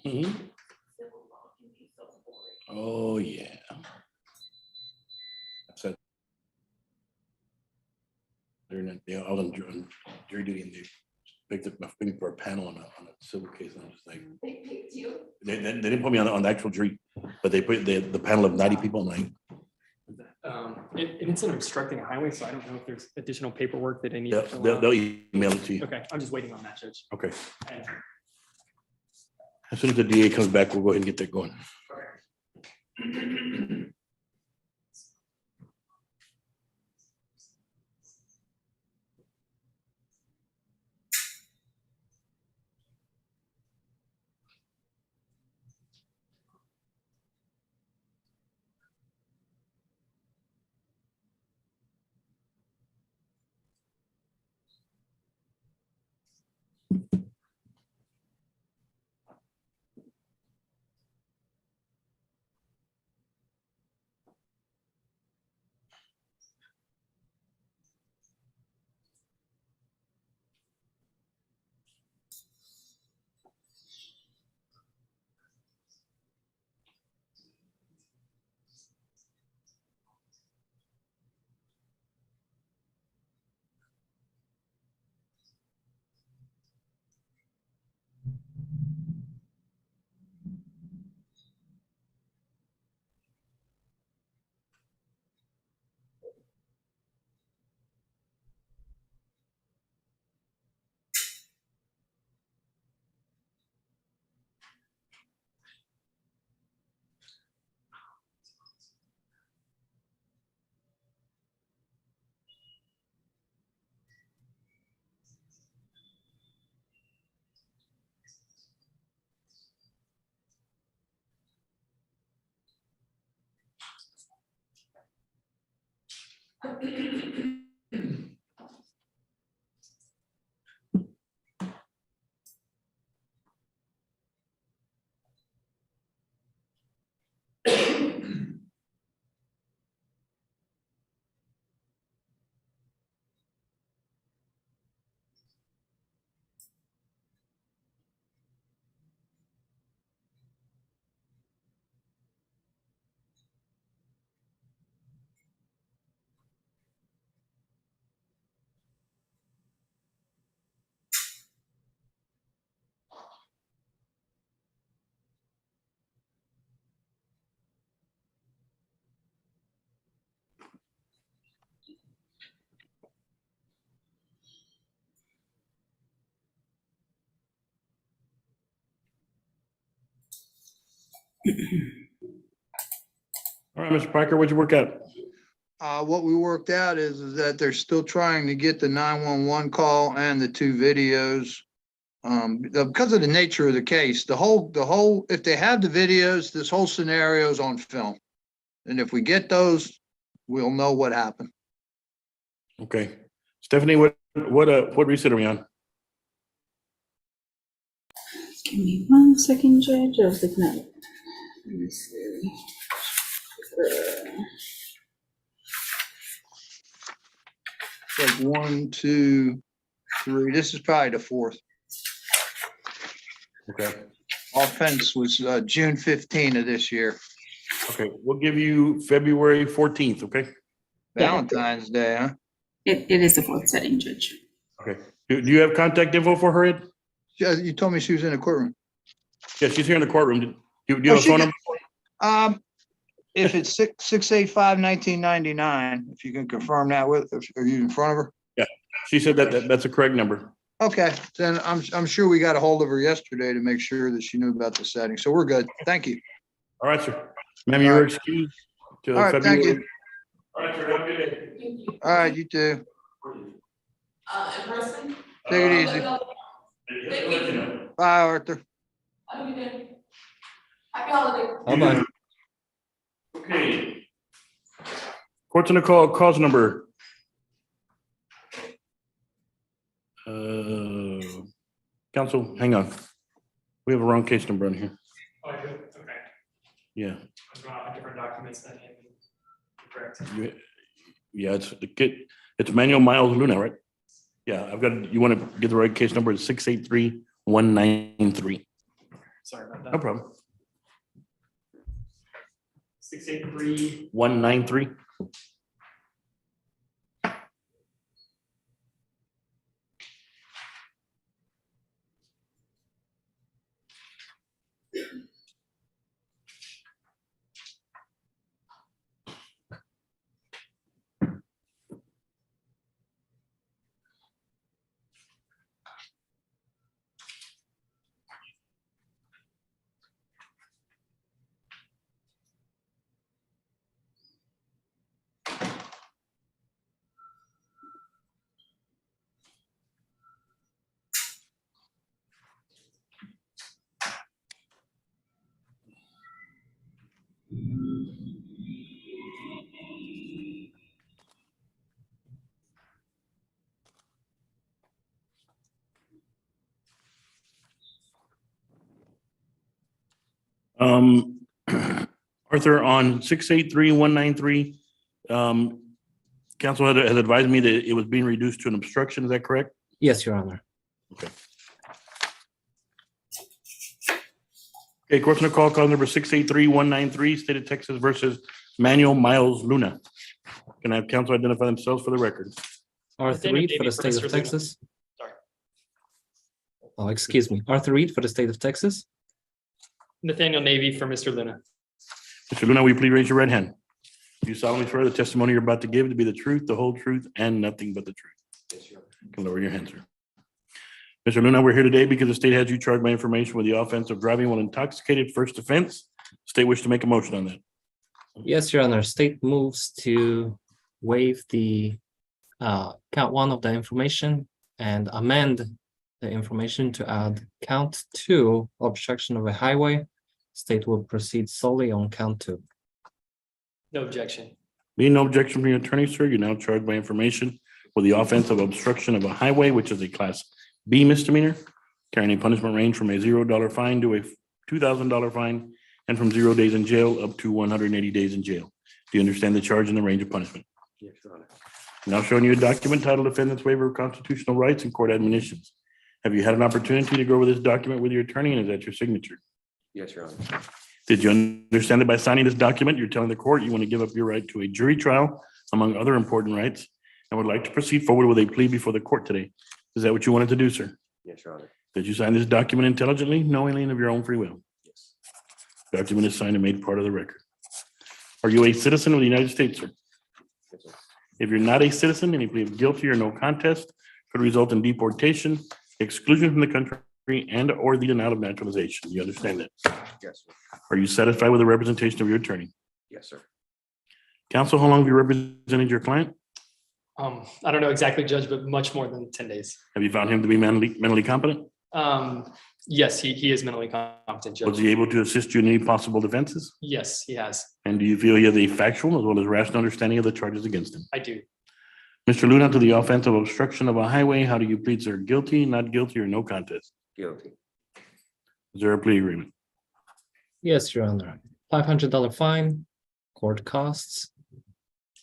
Mhm. Oh, yeah. So they're not, they're all on jury duty and they picked up my finger for a panel on a civil case. And I was like, they didn't put me on the actual jury, but they put the panel of 90 people. I'm like, And it's an obstructing a highway, so I don't know if there's additional paperwork that I need to fill out. they'll email it to you. Okay, I'm just waiting on that, Judge. Okay. As soon as the DA comes back, we'll go ahead and get that going. All right, Mr. Parker, what'd you work out? What we worked out is that they're still trying to get the 911 call and the 2 videos. Because of the nature of the case, if they have the videos, this whole scenario is on film. And if we get those, we'll know what happened. Okay. Stephanie, what reset are we on? Give me 1 second, Judge. I was looking at it. Let me see. Like 1, 2, 3. This is probably the 4th. Okay. Offense was June 15 of this year. Okay, we'll give you February 14th, okay? Valentine's Day, huh? It is the 4th setting, Judge. Okay. Do you have contact info for her, Ed? Yeah, you told me she was in the courtroom. Yeah, she's here in the courtroom. Do you have a phone number? If it's 685-1999, if you can confirm that are you in front of her? Yeah, she said that's a correct number. Okay, then I'm sure we got a hold of her yesterday to make sure that she knew about the setting. So we're good. Thank you. All right, sir. Ma'am, you're excused till All right, thank February. you. All right, sir. Have a good day. All right, you too. In person? Take it easy. Thank you. Bye, Arthur. Have a good day. Happy holiday. Bye-bye. Okay. Court's gonna call cause number. Counsel, hang on. We have a wrong case number on here. Oh, I do? Okay. Yeah. I'm going off of different documents than him. Correct. Yeah, it's Manuel Miles Luna, right? Yeah, you want to get the right case number, it's 683-193. Sorry about that. No problem. 683. 193. Arthur, on 683-193, counsel has advised me that it was being reduced to an obstruction. Is that correct? Yes, Your Honor. Okay. Okay, court's gonna call cause number 683-193, State of Texas versus Manuel Miles Luna. Can I have counsel identify themselves for the record? Arthur Reed for the state of Texas. Oh, excuse me. Arthur Reed for the state of Texas. Nathaniel Navy for Mr. Luna. Mr. Luna, will you please raise your right hand? Do you solemnly swear the testimony you're about to give to be the truth, the whole truth, and nothing but the truth? Yes, Your Honor. Can lower your hand, sir. Mr. Luna, we're here today because the state has you charged by information with the offense of driving while intoxicated, first offense. State wish to make a motion on that. Yes, Your Honor. State moves to waive the count 1 of the information and amend the information to add count 2, obstruction of a highway. State will proceed solely on count 2. No objection. Being no objection from your attorney, sir, you're now charged by information with the offense of obstruction of a highway, which is a Class B misdemeanor, carrying a punishment range from a $0 fine to a $2,000 fine, and from 0 days in jail up to 180 days in jail. Do you understand the charge and the range of punishment? Yes, Your Honor. Now showing you a document titled Defendant's Waiver of Constitutional Rights and Court Admonitions. Have you had an opportunity to go over this document with your attorney, and is that your signature? Yes, Your Honor. Did you understand that by signing this document, you're telling the court you want to give up your right to a jury trial, among other important rights, and would like to proceed forward with a plea before the court today? Is that what you wanted to do, sir? Yes, Your Honor. Did you sign this document intelligently, knowingly, and of your own free will? Yes. Document is signed and made part of the record. Are you a citizen of the United States, sir? Yes, sir. If you're not a citizen, any plea of guilty or no contest could result in deportation, exclusion from the country, and or the denial of naturalization. You understand that? Yes, sir. Are you satisfied with the representation of your attorney? Yes, sir. Counsel, how long have you represented your client? I don't know exactly, Judge, but much more than 10 days. Have you found him to be mentally competent? Yes, he is mentally competent, Judge. Was he able to assist you in any possible defenses? Yes, he has. And do you feel he has a factual as well as rational understanding of the charges against him? I do. Mr. Luna, to the offense of obstruction of a highway, how do you plead, sir? Guilty, not guilty, or no contest? Guilty. Is there a plea agreement? Yes, Your Honor. $500 fine, court costs,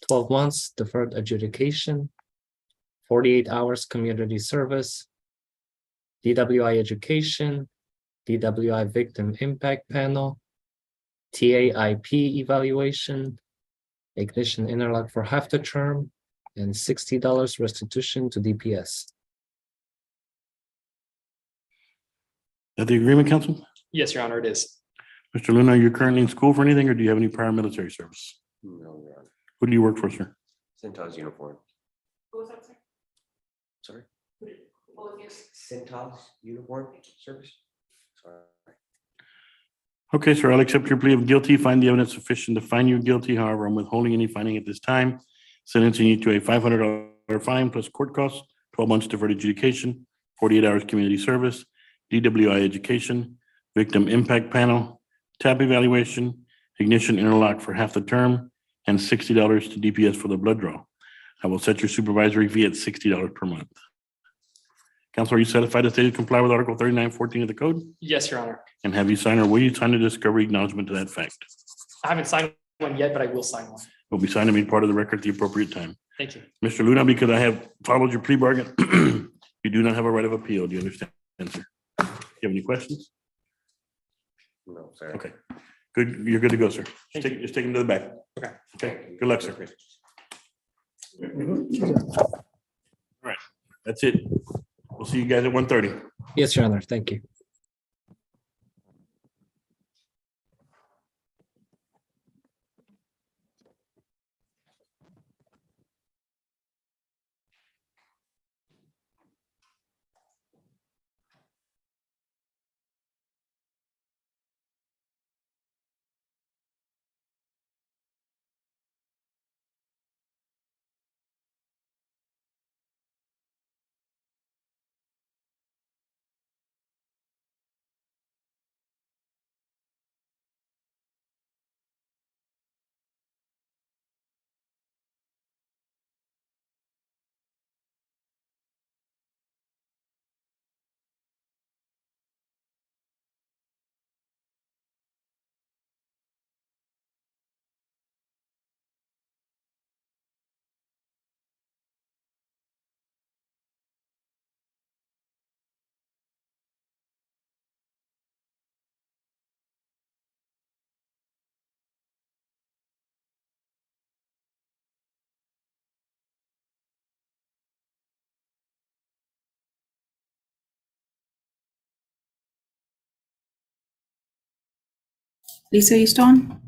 12 months deferred adjudication, 48 hours community service, DWI education, DWI victim impact panel, TAIP evaluation, ignition interlock for half the term, and $60 restitution to DPS. Is that the agreement, counsel? Yes, Your Honor, it is. Mr. Luna, are you currently in school for anything, or do you have any prior military service? No, Your Honor. Who do you work for, sir? Centos uniform. What was that, sir? Sorry? What was your? Centos uniform service? Sorry. Okay, sir, I'll accept your plea of guilty, find the evidence sufficient to find you guilty. However, I'm withholding any finding at this time, sentencing you to a $500 fine plus court costs, 12 months deferred adjudication, 48 hours community service, DWI education, victim impact panel, TAP evaluation, ignition interlock for half the term, and $60 to DPS for the blood draw. I will set your supervisory fee at $60 per month. Counsel, are you satisfied the state to comply with Article 3914 of the code? Yes, Your Honor. And have you signed or will you sign a discovery acknowledgement to that fact? I haven't signed one yet, but I will sign one. Will be signed and made part of the record at the appropriate time. Thank you. Mr. Luna, because I have followed your plea bargain, you do not have a right of appeal. Do you understand, sir? Do you have any questions? No, sir. Okay, good. You're good to go, sir. Thank Just take him to the back. Okay. Okay, good luck, sir. All right, that's it. We'll see you guys at 1:30. Yes, Your Honor. Thank you. Lisa, you still on?